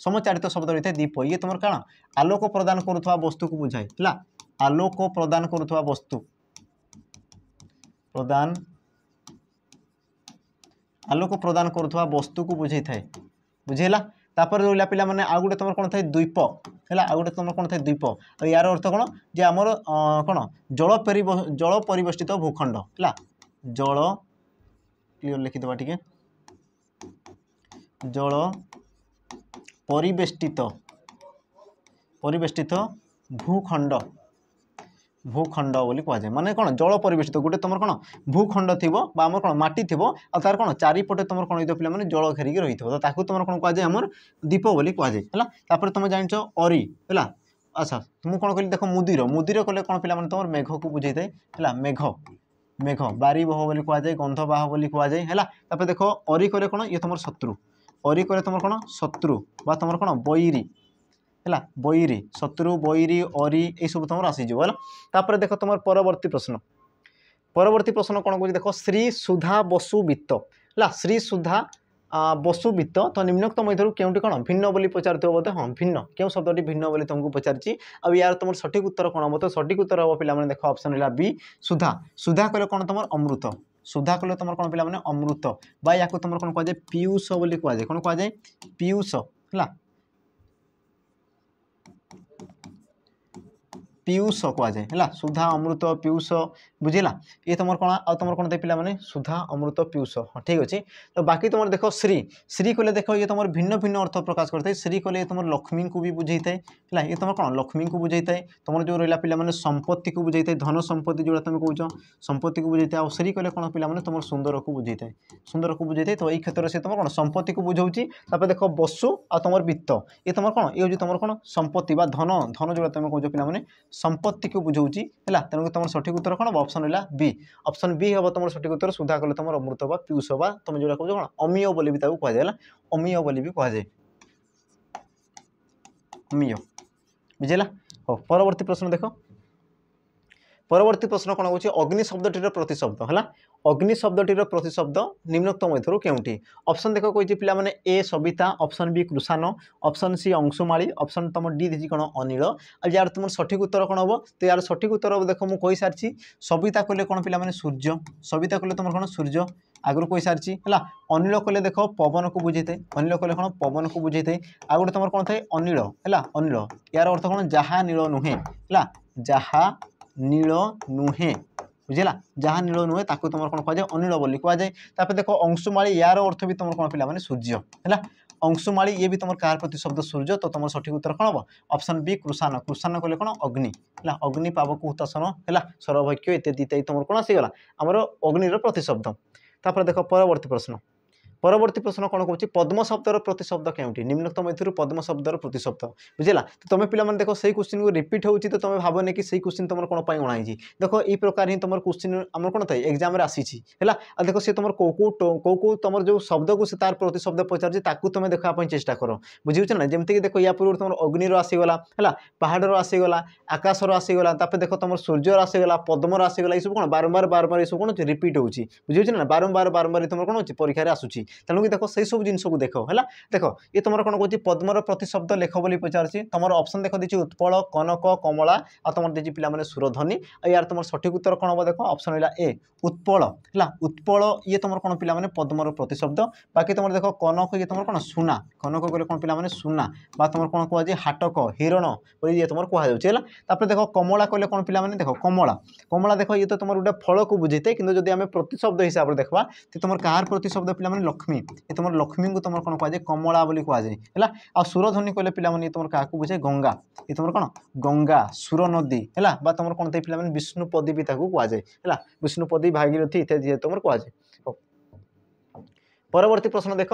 समचारित शब्द रही है दीप ये तुम कौन आलोक प्रदान करुवा वस्तु को बुझाए है आलोक प्रदान करुवा वस्तु प्रदान आलोक प्रदान करुवा वस्तु को बुझे थाए बुझेगा तापर रहा पे मैंने आ गए तुम कौन थे द्वीप है आ गए तुम कौन थे द्वीप यार अर्थ कौन जे आमर कौन जल परिवेष्टित भूखंड है जल क्लियर लिखिदेवा टी जल परिवेष्टित परिवेष्टित भूखंड भूखंड बोली कहुए माने कौन जल परिवेशित गोटे तुम कौन भूखंड थी आम कौन माटी थी तार कौन चारिपटे तुम कौन पे मैंने जल घेरिकी रही तो तुम कौन कहुए आमर दीप बोली कहुए है तुम जान अरी है अच्छा तुम कौन कहली देख मुदिर मुदिर कले कौन पे तुम मेघ को बुझे है मेघ मेघ बारी बह बोली कहुए गंध बाह बोली कहुए है देख अरी कले कौन ये तुम शत्रु अरी कले तुम कौन शत्रु बा तुम कौन बैरी है बैरी शत्रु बैरी अरी ये सब तुम आसीज है देख तुम परवर्ती प्रश्न कौन कह देख श्री सुधा बसु वित्त है श्री सुधा बसु वित्त तो निम्नोक्त मध्य केउटी कौन भिन्न बोली पचार बोधे हाँ भिन्न क्यों शब्दटी भिन्न बोली तुमको पचारि आ यार तुम सठिक उत्तर कौन हम तो सठिक उत्तर हम पे देख ऑप्शन रहा बी सुधा सुधा कले कौन तुम अमृत सुधा कले तुम कौन पे अमृत बा या तुम कौन कहुए पीयूष बोली कहुए कौन कहुए पीयूष है पीयूष कहुए है सुधा अमृत पीयूष बुझेगा ये तुम कौन आ तुम कौन पे मैंने सुधा अमृत पीयूष हाँ ठीक अच्छे तो बाकी तुम देख श्री श्री कले देख ये तुम भिन्न भिन्न अर्थ प्रकाश करते श्री कले तुम लक्ष्मी को भी बुझे है ये तुम कौन लक्ष्मी को बुझे तुम जो रहा पे मैंने संपत्ति को बुझे धन संपत्ति जो तुम कौच संपत्ति को बुझे आ श्री कले कौन पे तुम सुंदर को बुझे सुंदर को बुझे तो ये क्षेत्र से तुम कौन संपत्ति को बुझाऊँगी देख बसु आ तुम वित्त ये तुम कौन ये तुम कौन संपत्ति धन धन जो तुम कौच पे संपत्ति को बुझाऊँगी है तेणुक तुम सठिक उत्तर कौन ऑप्शन रहा बी ऑप्शन बी हम तुम सठिक उत्तर सुधा कले तुम अमृत बा पीयूष बा तुम जो कौच कौन अमीय बोली भी कहुए अमीय बोली भी कहुए अमीय बुझेगा हो परवर्ती प्रश्न देख परवर्ती प्रश्न कौन कौन अग्नि शब्दटीर प्रतिशब्द है अग्नि शब्दटीर प्रतिशब्द निम्नोक्त मध्य केउटी ऑप्शन देख कही पे मैंने ए सविता ऑप्शन बी कृषाण ऑप्शन सी अंशुमाली ऑप्शन तुम डी दी कौन अनिल आ यार तुम सठिक उत्तर कौन हम तो यार सठिक उत्तर देख मुझे कही सारी सविता कले कौन पे मैंने सूर्य सविता कले तुम कौन सूर्य आगुरी कही सारी है अनिल कले देख पवन को बुझे थे अनिल कले कौन पवन को बुझे थे आ गए तुम कौन थे अनिल है अनिल यार अर्थ कौन जहा नील नुहे है जहा नील नुहे बुझेगा जहाँ नील नुहे ताको तुम कौन कहुए अनिल बोली कहुए देख अंशुमाली यार अर्थ भी तुम कौन पे मैंने सूर्य है अंशुमाली ये भी तुम कार प्रतिशब्द सूर्य तो तुम सठिक उत्तर कौन हम ऑप्शन बी कृषाण कृषाण कले कौन अग्नि है अग्नि पावक हुतासन है सरभक्ष्य इत्यादि इत्यादि तुम कौन आसीगला आमर अग्निर प्रतिशब्द देख परवर्ती प्रश्न परवर्ती प्रश्न कौन कौन पद्म शब्दर प्रतिशब्द क्योंटी निम्नतम एथुरु पद्म शब्दर प्रतिशब्द बुझेगा। तो तुम पे देखो से क्वेश्चन को रिपीट होती तो तुम भावने कि क्वेश्चन तुम कौन अणाई देखो ये प्रकार ही तुम क्वेश्चन आम कौन था एग्जाम आसी है देखो सी तुम कौ तुम जो शब्द को तार प्रतिशब्द पचार तुम देखापी चेष्टा कर बुझे ना जमीक देखो या पूर्व तुम अग्निर आसीगला है पहाड़र आसीगला आकाशर आसीगला देखो तुम सूर्यर आसीगला पद्मर आसीगला ये सब कौन बारंबार बारंबार ये सब कौन रिपीट होची बुझे ना बारंबार बारंबार तुम कौन हो परीक्षा आसूची तेणुक देख से सब जिन को देख है देख ये तुम कौन कौन पद्मर प्रतिशब्द लेख बोली पचार तुम ऑप्शन देख दी उत्पल कनक कमला आ तुम दी पे सुरध्वनि यार तुम सठिक उत्तर कौन हम देख ऑप्शन रहा ए उत्पल है उत्पल ये तुम कौन पे पद्मर प्रतिशब्द बाकी तुम देख कनक ये तुम कौन सुना कनक कहले कौन पे सुना बा तुम कौन कहुए हाटक हिरण बोली ये तुम कहुए देख कमला कहले कौन पे देख कमला कमला देख ये तो तुम गोटे फल को बुझे कि जब आम प्रतिशब्द हिसाब से देखा तो तुम कहार प्रतिशब्द पे लक्ष्मी ये तुम लक्ष्मी को तुम कौन कहुए कमला बोली कहुए है आ सुरध्वनि कहले पे तुम क्या बुझे गंगा ये तुम कौन गंगा सुर नदी है तुम कौन पे विष्णुपदी भी कहुए है विष्णुपदी भागीरथी इत्यादि तुम कहुए। परवर्ती प्रश्न देख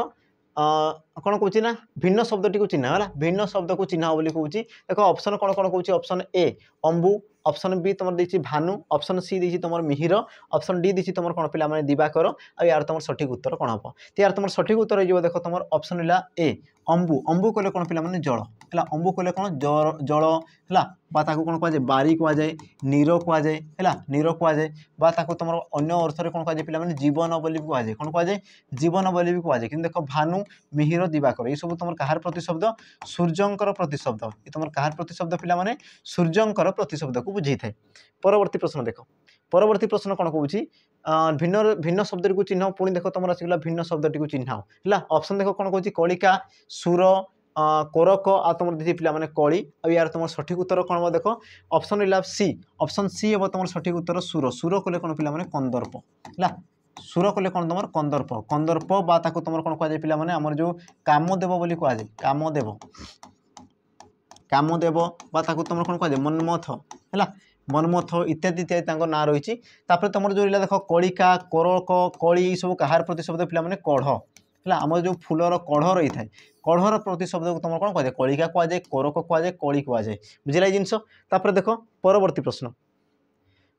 कौन कौन ना भिन्न शब्द टी चिन्ह है भिन्न शब्द को चिन्ह बोली कहूँ देख ऑप्शन कौन कौन कौन ऑप्शन ए अंबु ऑप्शन बी तुम दी भानु ऑप्शन सी दी तुम मिहिर ऑप्शन डी दी तुम कौन पे दिवाकर आ यार तुम सठिक उत्तर कौन हम तो यार तुम सठिक उत्तर हो देख तुम ऑप्शन रहा ए अंबु अंबु कहले कौन पे जल है अंबु कहले कौन जल है कौन कहुए बारी कहुए नीर कहुए है नीर कहुए तुम अन्य अर्थ में कौन कहुए पे जीवन बोली कहुए कौन कहुए जीवन बोली भी कहुए कि देख भानु मिहिर दिवाकर ये सब तुम कहार प्रतिशब्द सूर्यंकर प्रतिशब्द ये तुम कहार प्रतिशब्द पे सूर्यंकर प्रतिशब्द को बुझे थाए। परवर्ती प्रश्न देख परवर्ती प्रश्न कौन कहूँ भिन्न भिन्न शब्द को चिन्ह पुणी देख तुम आसगला भिन्न शब्द टी चिन्ह है ऑप्शन देख कौन कहूँ कलिका सुर कोरक आ तुम दी पे कली आ यार तुम सठिक उत्तर कौन हम देख ऑप्शन रहा ऑप्शन सी हम तुम सठिक उत्तर सुर सुर कहले कौन पे कंदर्प है सुर कहले कौन तुम कंदर्प कंदर्प बा तुम कौन कहुए पे आमर जो कामदेव बोली कहुए कामदेव कामदेव बा तुम कौन कहुए मनमथ है मनमथ इत्यादि इत्यादि ना रही तुम जो देख कलिका कोरक कली सब कहार प्रतिशब्द पे कढ़ है आम जो फूलर कढ़ रही है कढ़र प्रतिशब्द को तुम कौन कहुए कलिका कहुए कोरक कहुए कली कहुए बुझे जिनस देख परवर्ती प्रश्न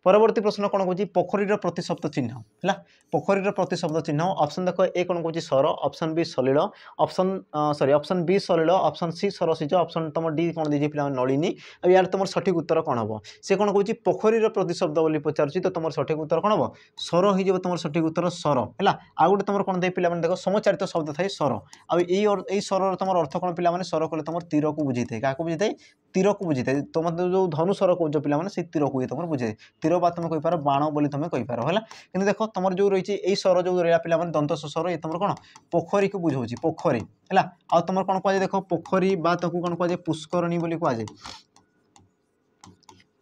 परवर्ती प्रश्न कौन कहूँ पोखरीर प्रतिशब्द चिन्ह है पोखरीर प्रतिशब्द चिन्ह ऑप्शन देख ए कौन कहूँ सर ऑप्शन बी सलिल ऑप्शन सॉरी ऑप्शन बी सलिल ऑप्शन सी सरसिज ऑप्शन तुम डी कौन दीजिए पे नलिनी और यार तुम सठिक उत्तर कौन हम से कौन कहूँ पोखरीर प्रतिशब्द बोली पचार तो तुम सठिक उत्तर कौन हम सर हो तुम सठिक उत्तर सर है आउ गोटे तुम कौन दे पे देख समचारित शब्द थाए सर आई सर तुम अर्थ कौन पे सर कहले तुम तीर को बुझे क्या बुझे तीर को बुझे तुम जो धनुसर कौच पे से तीर को तुम बुझे तीर बा तुम कहींपार बाण बोली तुम कहींपार है कि देख तुम जो रही है स्वर जो रहा पे दंत स्वर ये तुम कौन पोखरी को बुझाऊँ पोखरी है आ तुम कौन कहुए देख पोखरी बा कौन कहुए पुष्करणी बोली कहुए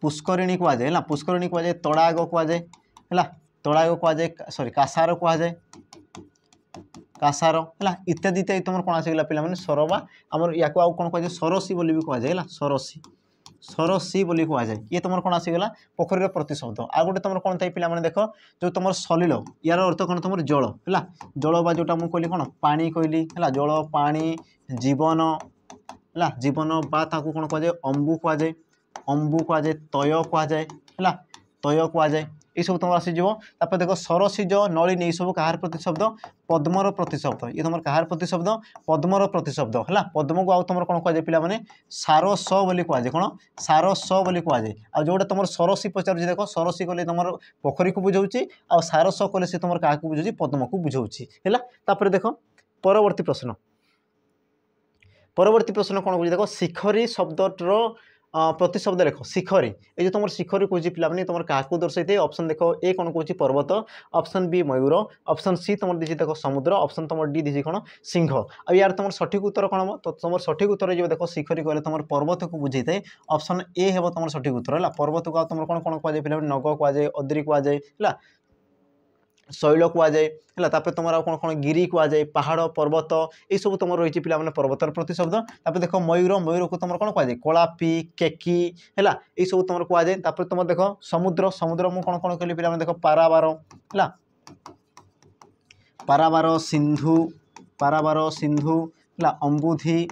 पुष्करिणी कहुए है पुष्करिणी कहुए तड़ाग कहुए है तड़ाग कहुए सॉरी कासार कहुए कासार है इत्यादि इत्यादि तुम कौन आसगला पे सर बा आमर या कौन कहुए सरसी बोली भी कहुए है सरसी सरसी बोली कहुए ये तुम कौन आसगला पोखरीर प्रतिशब्द आ गए तुम कौन थे पे देख जो तुम सलिल यार अर्थ कौन तुम जल है जल बा जोटा मुझे कहली कौन पानी कहली है जल पानी जीवन है जीवन बा कौन कहुए अंबु कहुए कहुए तय कहुए है तय कहुए ये सब तुम आसीज देख सरसिज नलिनी ये सब कहार प्रतिशब्द पद्मर प्रतिशब्द ये तुम कहार प्रतिशब्द पद्मर प्रतिशब्द है पद्म को आउ तुम कौन कहुए पे सार स बोली कहुए कौन सार स बोली कहुए आ जोटा तुम सरसी पचार देख सरसी कहले तुम पोखरी को बुझाऊँ आ सार स कहले सी तुम क्या बुझाऊँ पद्म को बुझाऊँ है देख परवर्ती प्रश्न कौन बुझे देख शिखरी शब्दर प्रतिशब्द लेख शिखरी ये जो तुम शिखरी कौन पे तुम क्या दर्शाई ऑप्शन देख ए कौन कौन पर्वत ऑप्शन बी मयूर ऑप्शन सी तुम दी देख समुद्र ऑप्शन तुम डी दी कौन सिंह आ यार तुम सठिक उत्तर कौन हम तो तुम सठिक उत्तर जो देख शिखरी कहले तुम पर्वत को बुझे थे ऑप्शन ए है तुम सठिक उत्तर है पर्वत को तुम कौन कौन कहुए पे नग कहुए अद्री कहुए है शैल कहुए है तुम कौन कौन गिरी कहुए पहाड़ पर्वत ये सब तुम रही पे पर्वतर प्रतिशब्द देख मयूर मयूर को तुम कौन कहुए कलापी केकी है ये सब तुम कहुए तुम देख समुद्र समुद्र मुझे कौन कौन कहली पे देख पाराबार है पाराबार सिंधु पारावार सिंधु है अंबुधि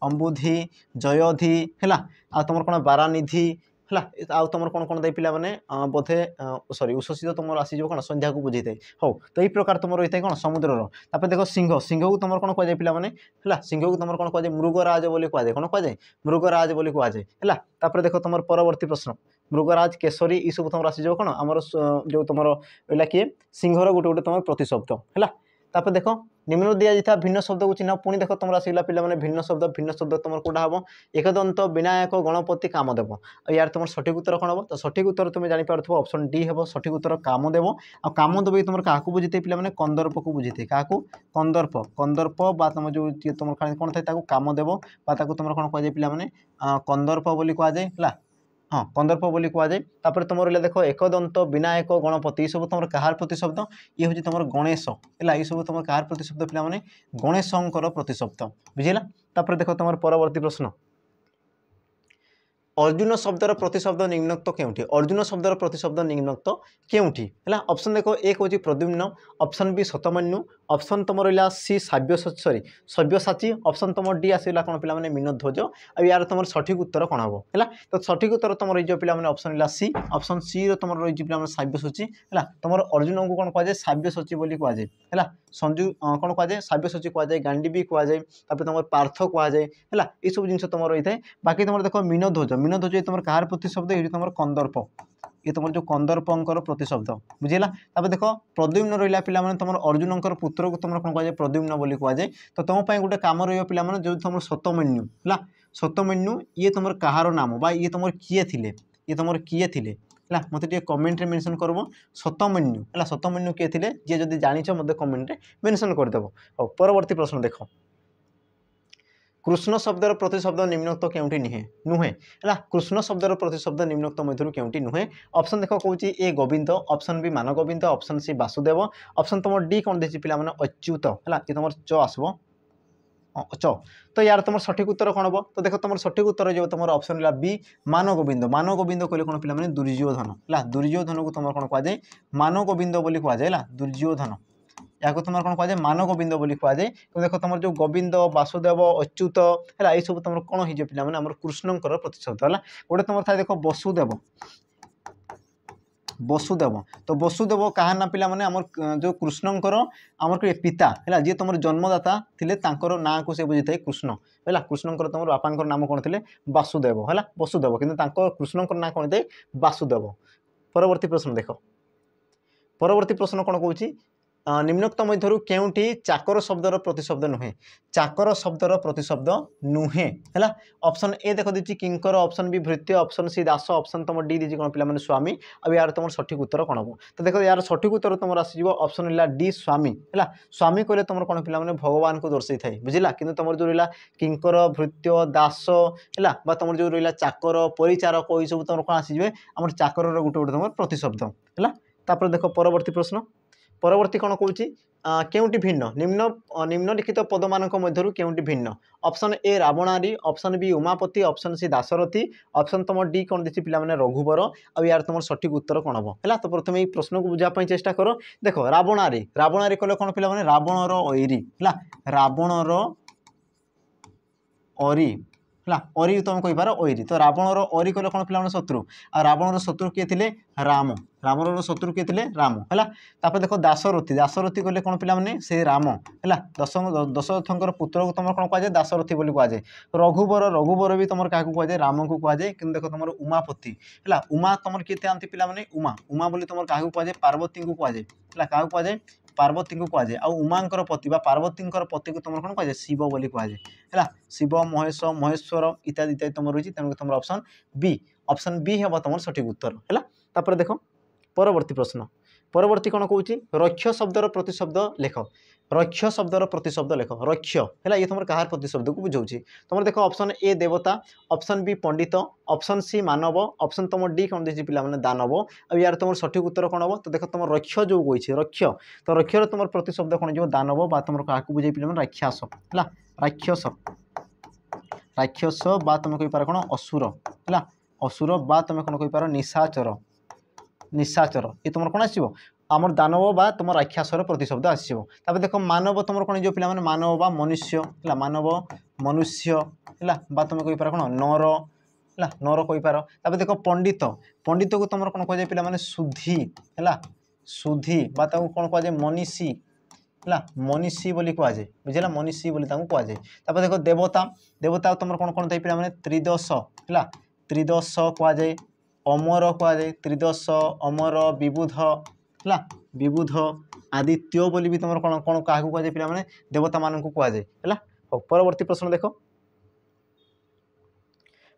अंबुधि जयोधि है आ तुम कौन बारानिधि है आउ तुम कौन कौन दे पिला माने बोधे सॉरी उषसित तुम आसीज कौन संध्या को बुझे हो तो यही प्रकार तुम रही है कौन समुद्र तापर देख सिंह सिंह को तुम कौन कहुए पिला माने है सिंह को तुम कौन कहुए मृगराज बोली कहुए कौन कहुए मृगराज बोली कहुए है तापर देख तुम परवर्ती प्रश्न मृगराज केशरी ये सब तुम आसीज कौन आमर जो तुम रहा किए सिंहर गोटे गोटे तुम प्रतिशब्द है तापर देख निम्न दि जाता भिन्न शब्द को चिन्ह पुणी देख तुम आसला पे भिन्न शब्द तुम कौटा हम एकदंत विनायक गणपति कामदेव यार तुम सठिक उत्तर कौन हम तो सठिक उत्तर तुम जापर ऑप्शन डी हम सठिक उत्तर कामदेव आ कामदेव तुम क्या बुझे पे कंदर्प को बुझे क्या कंदर्प कंदर्प तुम जो तुम कौन था कामदेव तुम कौन कहुए पे कंदर्प बोली कहुए हाँ कंदर्प बोली कहुए तापर तुम रहा देख एकदंत विनायक गणपति ये सब तुम कहार प्रतिशब्द ये हूँ तुम गणेश है ये सब तुम कहार प्रतिशब्द पे गणेशंकर प्रतिशब्द बुझेगा तापर देख तुम परवर्ती प्रश्न अर्जुन शब्दर प्रतिशब्द निम्नोक्त केउठी अर्जुन शब्दर प्रतिशब्द निम्नोक्त केउठी है ऑप्शन देखो एक हूँ Pradyumna option B Shatmanyu option तुम रहा सी सव्यसाची ऑप्शन तुम डी आसला कौन पे मीनध्वज आ यार तुम सठिक उत्तर कौन हम है तो सठिक उत्तर तुम रही पे ऑप्शन रहा सी ऑप्शन सी तुम रही पे सव्यसाची है तुम अर्जुन को कौन कहुए सव्यसाची बोली कहुए है संजू कौन कहुए सव्यसाची कहुए गांडी भी कहुए तुम पार्थ कहुए है ये सब जिन तुम रही है बाकी तुम देख मीनध्वज तुम कहार प्रतिशब्द ये तुम कंदर्प ये तुम जो कंदर्पर प्रतिशब्द बुझेगा तापर देख प्रद्युम्न रहा पे तुम अर्जुनकर पुत्र को तुम कौन कहुए प्रद्युम्न बोली कहुए तो तुम गोटे कम रहा पे जो तुम शतमन्यु है शतमन्यु ये तुम कहार नाम बा ये तुम किए थे ये तुम किए थे है मत कमेंट रे मेंशन करबो शतमन्यु है शतमन्यु किए थे जी जब जानी मत कमेंट रे मेंशन करदेव और परवर्ती प्रश्न देख कृष्ण शब्दर प्रतिशब्द निम्नोक्त केउठी नुहे है कृष्ण शब्दर प्रतिशब्द निम्नोक्त मध्य केउठी नुहे ऑप्शन देख कहूँ ए गोविंद ऑप्शन बी मान Govind option C Vasudev option तुम डी कौन दे पे अच्युत है ये तुम च आसब च तो यार तुम सठिक उत्तर कौन हम तो देख तुम सठिक उत्तर जो तुम ऑप्शन रहा बी मान गोविंद कहले कौन पे दुर्योधन है दुर्योधन को तुम कौन कहुए मान गोविंद बोली कहुए है दुर्योधन या तुम कौन कहुए मान गोविंद बोली कहुए देख तुम जो गोविंद वासुदेव अच्युत है ये सब तुम कौन हो पे कृष्णकर प्रतिशब्द है गोटे तुम था देख वसुदेव वसुदेव तो वसुदेव कहा ना पिला माने आमर जो कृष्णकर आमर पिता है जी तुम जन्मदाता थे ना को से बुझी था कृष्ण है कृष्णकर तुम बापांकर नाम कौन थे वासुदेव है वसुदेव किंतु कृष्णकर ना कौन थे वासुदेव परवर्ती प्रश्न देख परवर्ती प्रश्न कौन कहूँ निम्नोक्त मध्य केउठी चाकर शब्दर प्रतिशब्द नुहे चाकर शब्दर प्रतिशब्द नुहे है ऑप्शन ए देख दी किंकर ऑप्शन बी भृत्य ऑप्शन सी दास ऑप्शन तुम डी दी कौन पे स्वामी अब यार तुम सठिक उत्तर कौन हम तो देख यार सठिक उत्तर तुम आसज ऑप्शन रहा डी स्वामी है स्वामी कहले तुम कौन पे भगवान को दर्शाई थाए बुझला कि तुम जो रहा किंकर भृत्य दास है तुम जो रहा चाकर परिचारक ये सब तुम कौन आसज आम चाकर गोटे गोटे तुम प्रतिशब्द है देख परवर्ती प्रश्न परवर्ती कौन कहूँ केउटी भिन्न निम्न निम्नलिखित पद मान मध्य केउटी भिन्न ऑप्शन ए रावणारी ऑप्शन बी उमापति ऑप्शन सी दाशरथी ऑप्शन तुम डी कौन देखिए पे रघुवर अब यार तुम सठिक उत्तर कौन हम है तो प्रथम ये प्रश्न को बुझापी चेष्टा कर देख रावणारी कहले कौन पे रावणर ऐरी है रावणर अरी है अरी तुम कहींपार ऐरी तो रावणर अरी कहले कौन पे शत्रु आ रावणर शत्रु किए थे राम रामर शत्रु किए थे राम है देख दाशरथी दाशरथी कहले कौन पे से राम है दशरथंकर पुत्र को तुम कौन कहुए दाशरथी बोली कहुए रघुवर रघुवर भी तुम क्या कहुए राम को कहुए कि देख तुम उमापति है उमा तुम किए थे पे उमा उमा बोली तुम क्या कहुए पार्वती को कहुए है क्या कहुए पार्वती को कहुए आ उमांकर पति बा पार्वती पति को तुम कौन कहुए शिव बोली कहुए है शिव महेश महेश्वर इत्यादि इत्यादि तुम रही तेणु तुम ऑप्शन बी हम तुम सठिक उत्तर है देख परवर्ती प्रश्न परवर्ती कौन कहूँ रक्ष शब्दर प्रतिशब्द लेख रक्ष शब्दर प्रतिशब्द लेख रक्ष है ये तुम कहार प्रतिशब्द को बुझाऊँ तुम देख ऑप्शन ए देवता ऑप्शन बी पंडित ऑप्शन सी मानव ऑप्शन तुम डी कौन देखिए पे दानव अब यार तुम सठिक उत्तर कौन हम तो देख तुम रक्ष जो कही रक्ष तो रक्षर तुम प्रतिशब्द कौन जो दानव बा तुम क्या बुझे पे राक्षस है राक्षस राक्षस बा तुम कहींपार कौन असुर है असुर बा तुम कौन कहींपार निशाचर निशाचर ये तुम कौन आसो आमर दानव बा तुम राक्षसर प्रतिशब्द आसो। देख मानव तुम कौन जो पिला मानव बा मनुष्य है मानव मनुष्य है तुम कही पार कौन नर है नर कही पार। देख पंडित पंडित को तुम कौन कह पे सुधी है सुधी बा कौन कह मनीषी है मनीषी बोली कहुए बुझेगा मनीषी बोली कहुए। देख देवता देवता तुम कौन कौन थे पे त्रिदश है त्रिदश कहुए अमर कहुए त्रिदश अमर विबुध है विबुध आदित्य बोली भी तुम कौन कौन क्या कहुए पे देवता मान कहुए है। परवर्ती प्रश्न देख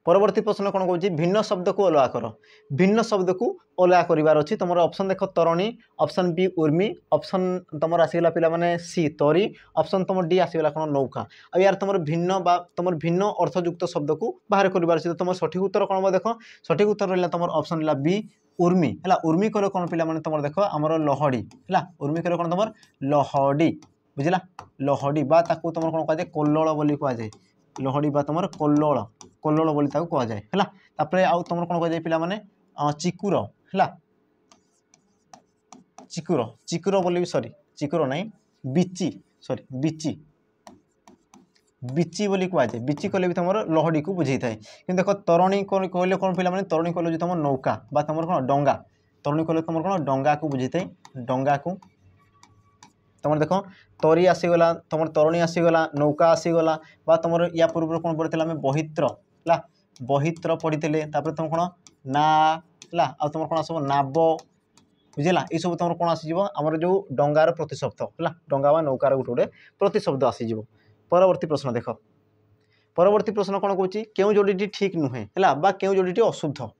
परवर्ती प्रश्न कौन कौन भिन्न शब्द को अलगा कर भिन्न शब्द को अलगा करार अच्छी तुम ऑप्शन देख तरणी ऑप्शन बी उर्मी ऑप्शन तुम आसीगला पे सी तरी ऑप्शन तुम डी आसीगला कौन नौका आ यार तुम भिन्न तुम भिन्न अर्थयुक्त शब्द को बाहर करार अच्छी। तुम सठिक उत्तर कौन देख सठिक उत्तर रहा तुम ऑप्शन रहा बी उर्मी है उर्मी कले कौन पे तुम देख आमर लहड़ी है उर्मी कले कौन तुम लहड़ी बुझला लहड़ी बा तुम कौन कहुए कोल्लल बोली कहुए लहड़ी बा तुम कोल्लल कोल्लल बोली कहुए है। आउ तुम कौन कहुए पे चिकुर है चिकुर चिकुर बोली सॉरी चिकुर नहीं बिची सॉरी बिची बिची बोली कहुए बिची कले भी तुम लहड़ी को बुझे थाए कि देख तरणी कहले कौन पे तरणी कहले जो तुम नौका बा तुम कौन डंगा तरणी कहले तुम कौन डंगा को बुझे थाए डंगा को तुम देख तरी आसीगला तुम तरणी आसीगला नौका आसीगला बा तुम या पूर्व कौन पढ़ी आम बहित्र है बहित्र पढ़ी तुम कौन ना है आ तुम कौन आसो नाब बुझेगा ये सब तुम कौन आसीज आमर जो डंगार प्रतिशब्द है डंगा बा नौकार गोटे गोटे प्रतिशब्द आसीज। परवर्ती प्रश्न देख परवर्ती प्रश्न कौन कौन क्यों जोड़ी ठीक नुहे है क्यों जोड़ी अशुद्ध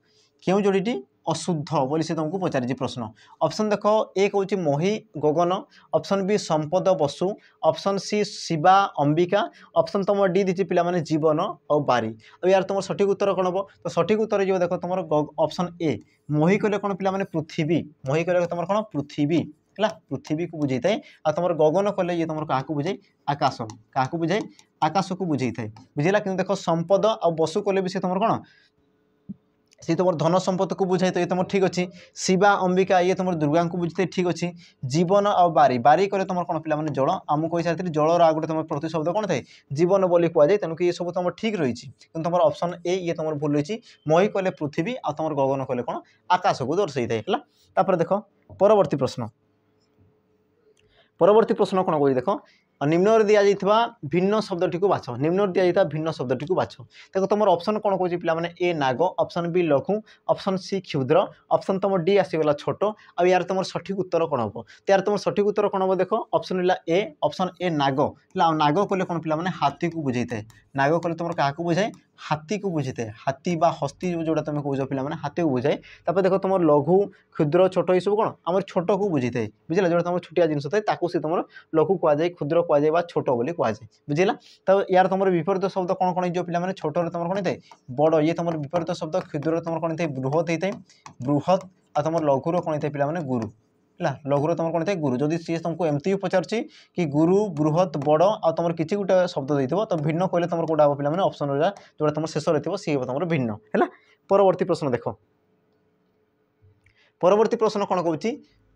क्यों जोड़ी अशुद्ध बोली से तुमको पचारि प्रश्न। ऑप्शन देख एक हूँ मही गगन ऑप्शन बी संपद बसु ऑप्शन सी शिवा अंबिका ऑप्शन तुम डी दी पे जीवन और बारी और यार तुम सठिक उत्तर कौन हम तो सठिक उत्तर जो देख तुम ऑप्शन ए मही कहले कौन पे पृथ्वी मही कहले तुम कौन पृथ्वी है पृथ्वी को बुझे थाए आ तुम गगन कले ये तुम क्या बुझे आकाश क्या बुझे आकाश को बुझे थाए बुझेगा। कि देख संपद आ बसु कले भी सी तुम कौन सी तुम धन संपत्ति को बुझाई तो ये तुम ठीक अच्छे शिवा अंबिका ये तुम दुर्गा को बुझे ठीक अच्छे जीवन आ बारी बारी कले तुम कौन पे जल आमको कही सारी जलर आ गए तुम प्रतिशब्द कौन थाए जीवन बोली कहुए तेणुक ये सब तुम ठीक रही कि तुम ऑप्शन ए ये तुम भूल रही मही कले पृथ्वी आ तुम गगन कले कौन आकाश को दर्शाई थाए है। देख परवर्ती प्रश्न परवर्ती प्रश्न कौन कह देख निम्न दि जाइए भिन्न शब्दटी को बाछ निम्न दि जाइए भिन्न शब्दटी को बाछ देख तुम ऑप्शन कौन कौन पे ए नाग ऑप्शन बी लघु ऑप्शन सी क्षुद्र ऑप्शन तुम डी आसीगला छोट आ यार तुम सठिक उत्तर कौन हम तो यार तुम सठिक उत्तर कौन हम देख ऑप्शन रहा ए ऑप्शन ए नाग है नाग कले कौन पे हाथी को बुझे थाए नाग कले तुम क्या बुझाए हाथी को बुझे थाए हाथी बा हस्ती जोड़ा तुम कौच पे हाथी को बुझाए। देख तुम लघु क्षुद्र छोट ये सब कौन आम छोट को बुझे थाए बुझे जो तुम छोटिया जिन थाए सी तुम लघु कहुए क्षुद्र कहुए छोट बोली कहुए बुझेगा। तो यार तुम विपरीत शब्द कौन कौन जो पे छोटर तुम कौन थे बड़ ये तुम विपरीत शब्द क्षुद्र तुम कौन थे बृहत होता है बृहत आ तुम लघुर कौन थे पे गुरु है लघुर तुम कौन थे गुरु जदि सी तुमको एमती भी पचार कि गुरु बृहत बड़ आ तुम किसी गोटे शब्द देते तो भिन्न कहले तुम कौटा पे ऑप्शन रहा जोटा तुम शेष थी सी तुम भिन्न है। परवर्ती प्रश्न देख परवर्ती प्रश्न कौन कौन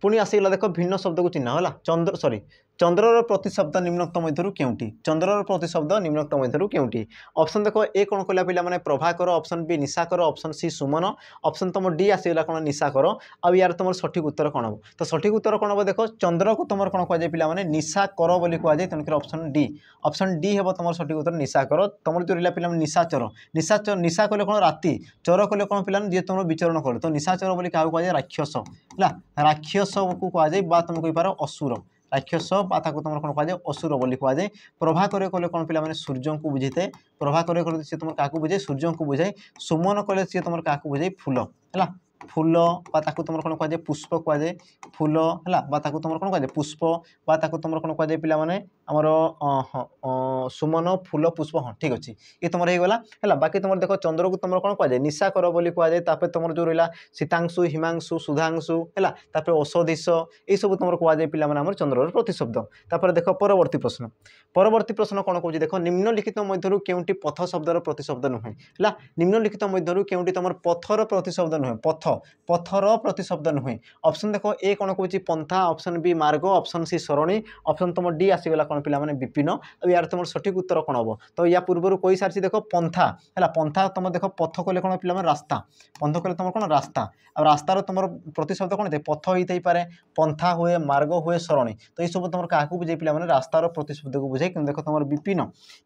पुणी आसीगला देख भिन्न शब्द को चिन्ह है चंद्र सॉरी चंद्रर प्रतिशब्द निम्नोक्त मध्य क्योंटी चंद्रर प्रतिशब्द निम्नोक्त मध्य क्योंटी ऑप्शन देख ए कौन कहला पे प्रभाकर ऑप्शन बी निशाकर ऑप्शन सी सुमन ऑप्शन तुम डी आसीगला कौन निशाकर आ यार तुम सठिक उत्तर कौन हम तो सठिक उत्तर कौन हम देख चंद्र को तुम कौन कहुए पे निशाकर बोली कहुए तेणुक ऑप्शन डी हे तुम सठिक उत्तर निशाकर तुम जो रहा पे निशाचर निशाचर निशा कले कौन राति चर कले कौन पे जी तुम विचरण कर तो निशाचर बोली क्या कहुए राक्षस है राक्षस को कहुए तुम कही पार असुर राक्षस तुम कौन कहुए असुर बोली कहुए। प्रभाकर कले कौन पे सूर्य को बुझे थाए प्रभाकर कले सी तुम क्या बुझे सूर्य को बुझाए सुमन कले सी तुम क्या बुझे फूल है फूल तुम कौन कहुए पुष्प कहुए फूल है तुम कौन कहुए पुष्प तुम कौन कहुए पे आमर सुमन फूल पुष्प हाँ ठीक अच्छे ये तुम होगा है बाकी तुम देख चंद्र को तुम कौन कहुए निशाकर बोली कहुए तुम जो रहा शीतांशु हिमांशु सुधांशु है औषधिश ये सब तुम कहुए पे चंद्र प्रतिशब्द तापर देख परवर्ती प्रश्न कौन कौन देख निम्नलिखित मध्य केउंटी पथ शब्दर प्रतिशब्द नुहे है निम्नलिखित मध्य केउंटी तुम पथर प्रतिशब्द नुहे पथर प्रतिशब्द नुहे ऑप्शन देख ए कौन कौन पंथा ऑप्शन बी मार्ग ऑप्शन सी सरणी ऑप्शन तुम डी आसीगला कौन पे विपिन और यार तुम सठिक उत्तर कौन हम तो या पूर्व कही सारी देख पंथा है पंथा तुम देख पथ कले कौन पे रास्ता पंथ कले तुम कौन रास्ता और रास्तार तुम प्रतिशब्द कौन पथ होता है पंथा हुए मार्ग हुए सरणी तो ये सब तुम क्या बुझे पे रास्तार प्रतिशब्द को बुझे कि देख तुम विपिन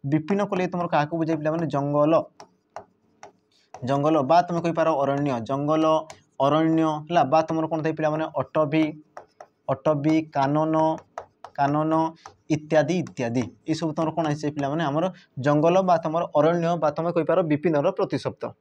विपिन कले तुम क्या बुझे पे जंगल जंगल बा तुम कहींपार अरण्य जंगल अरण्य है बा तुम कौन थे पे अटवी अटवी कानन कानन इत्यादि इत्यादि ये सब तुम कौन आसे पे आमर जंगल बा तुम अरण्य बा तुम कहींपार विपिन प्रतिशब्द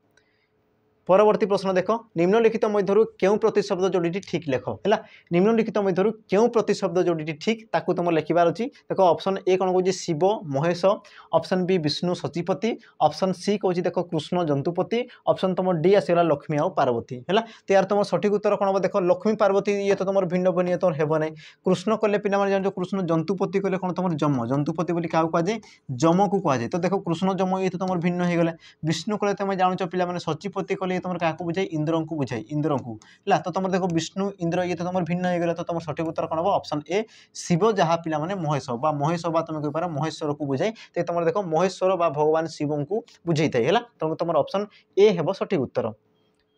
परवर्ती प्रश्न देख निम्नलिखित मध्य क्यों प्रतिशब्द जोड़ी ठीक लेख है निम्नलिखित मध्य क्यों प्रतिशब्द जोड़ी ठीक ताकू तुम लिखार अच्छी देख ऑप्शन ए कौन कौन शिव महेश ऑप्शन बी विष्णु सचिपति ऑप्शन सी कौन देख कृष्ण जंतुपति ऑप्शन तुम डी आसगला लक्ष्मी आउ पार्वती है तो यार तुम सठिक उत्तर कौन हम देख लक्ष्मी पार्वती ये तो तुम भिन्न भिन्न तुम हे ना कृष्ण कले पे जान कृष्ण जंतुपति कले कौन तुम जम जंतुपति बोली क्या कहुए जम को कहुए तो देख कृष्ण जम ये तो तुम भिन्न हो गले विष्णु कले तुम जान पे सचिपति कले तुम क्या बुझाई इंद्र को बुझाई इंद्र को है तो तुम देखो विष्णु इंद्र ये तो तुम भिन्न हो गला तो तुम सठिक उत्तर कौन हम ऑप्शन ए शिव जहाँ पे महेश बा महेश बा तुम कहींपार महेश्वर को बुझाई तो तुम देख महेश्वर बा भगवान शिव को बुझे है तुम ऑप्शन ए है सठिक उत्तर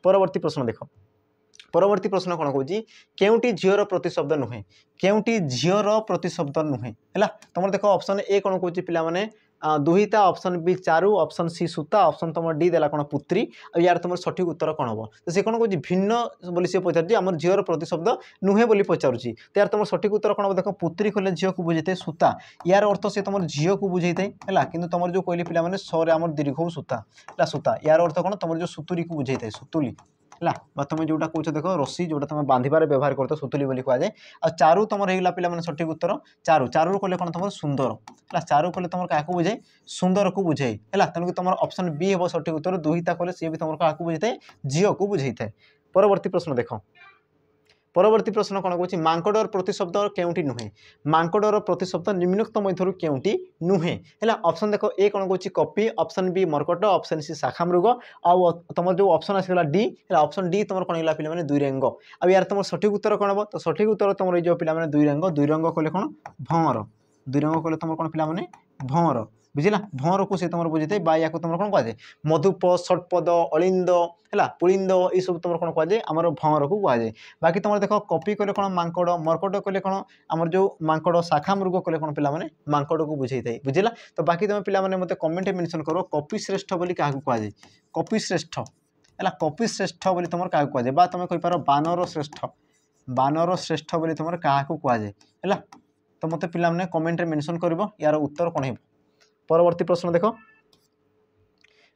परवर्ती प्रश्न देख परवर्ती प्रश्न कौन कौन केउटी झीर प्रतिशब्द नुहे केउटी झीर प्रतिशब्द नुहे है तुम देख ऑप्शन ए कौन कौन पे दुहिता ऑप्शन बी चारू ऑप्शन सी सूता ऑप्शन तुम डी देला कौन पुत्री और यार तुम सठिक उत्तर कौन हम तो सी कौन कौन भिन्न बोली सी पचार आम झीर प्रतिशब्द नुहे बोली पचारुची तो यार तुम सठिक उत्तर कौन हम देख पुत्री कहले झील को बुझे सूता यार अर्थ से तुम झील को बुझे है कि तुम जो कहली पे सर आम दीर्घ सूता है सूता यार अर्थ कौन तुम जो सुतुली को बुझे सुतुली है तुम जोटा कौच देख रस्सी जोटा तुम बांधार व्यवहार कर सुतुली बोली कहुए आ चारू तुम रहीगला पे सठिक उत्तर चारू चारू कले कौन तुम सुंदर है चारू कले तुम क्या बुझे सुंदर को बुझे है तेणुक तुम ऑप्शन बी हम सठिक उत्तर दुहिता कले सी भी तुम क्या बुझे था झील को बुझे था परवर्ती प्रश्न देख परवर्ती प्रश्न कौन कौन मांकड़र प्रतिशब्द केउटी नुहे मांकड़र प्रतिशब्द निम्नोक्त मध्य केउटी नुहे है ऑप्शन देख ए कौन कौन कपि ऑप्शन बी मर्कट ऑप्शन सी शाखा मृग आउ तुम जो ऑप्शन आसगला डी है ऑप्शन डी तुम कौन गला पे दुई रंग आ यार तुम सठिक उत्तर कौन हम तो सठिक उत्तर तुम रही पे दुई रंग कले कौन भंवर दुई रंग कले तुम कौन पे भंवर बुझला भंवर को सी तुम बुझे या तुम कौन कहुए मधुप षटपद अलिंद है पुलिंद ये सब तुम कौन कहुए आमर भंवर को कहुए बाकी तुम देख कपि कले कौन मांकड़ मर्कट कले कौन आमर जो मांकड़ शाखा मृग कले कौन पे मांकड़ को बुझे था बुझला तो बाकी तुम पे मत कमेंट मेंशन करो कपि श्रेष्ठ बोली क्या कहुए कपि श्रेष्ठ है कपि श्रेष्ठ बोली तुम क्या कहुए बा तुम कहींपार बानर श्रेष्ठ बोली तुम क्या कहुए है तो मत पे कमेंट मेंशन कर यार उत्तर कौन हो परवर्ती प्रश्न देख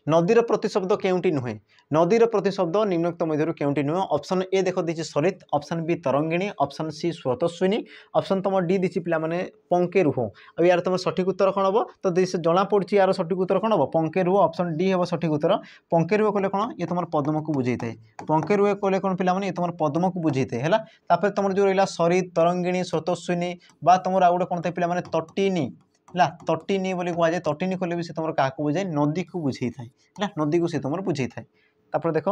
नदीर प्रतिशब्द केउटी नुहे नदीर प्रतिशब्द निम्नोक्त मध्य केउटी नुहे ऑप्शन ए देख दी सरित ऑप्शन बी तरंगिणी ऑप्शन सी स्रोतस्विनी ऑप्शन तुम डी दी पे पंके रुह और यार तुम सठिक उत्तर कौन हम तो जना पड़ी यार सठिक उत्तर कौन हम पंके रुह ऑप्शन डी हम सठिक उत्तर पंके रुह कले कौन ये तुम पद्म को बुझे था पंके रुह कले कौन पे ये तुम पद्म को बुझे थे है तुम जो रहा सरित तरंगिणी स्रोतस्विनी बा तुम आउ गोटे कौन थे पे तटिनी है तटिनी बोली कहुए तटिनी कले भी से तुम क्या बुझे नदी को बुझे था नदी को सी तुम बुझे था देख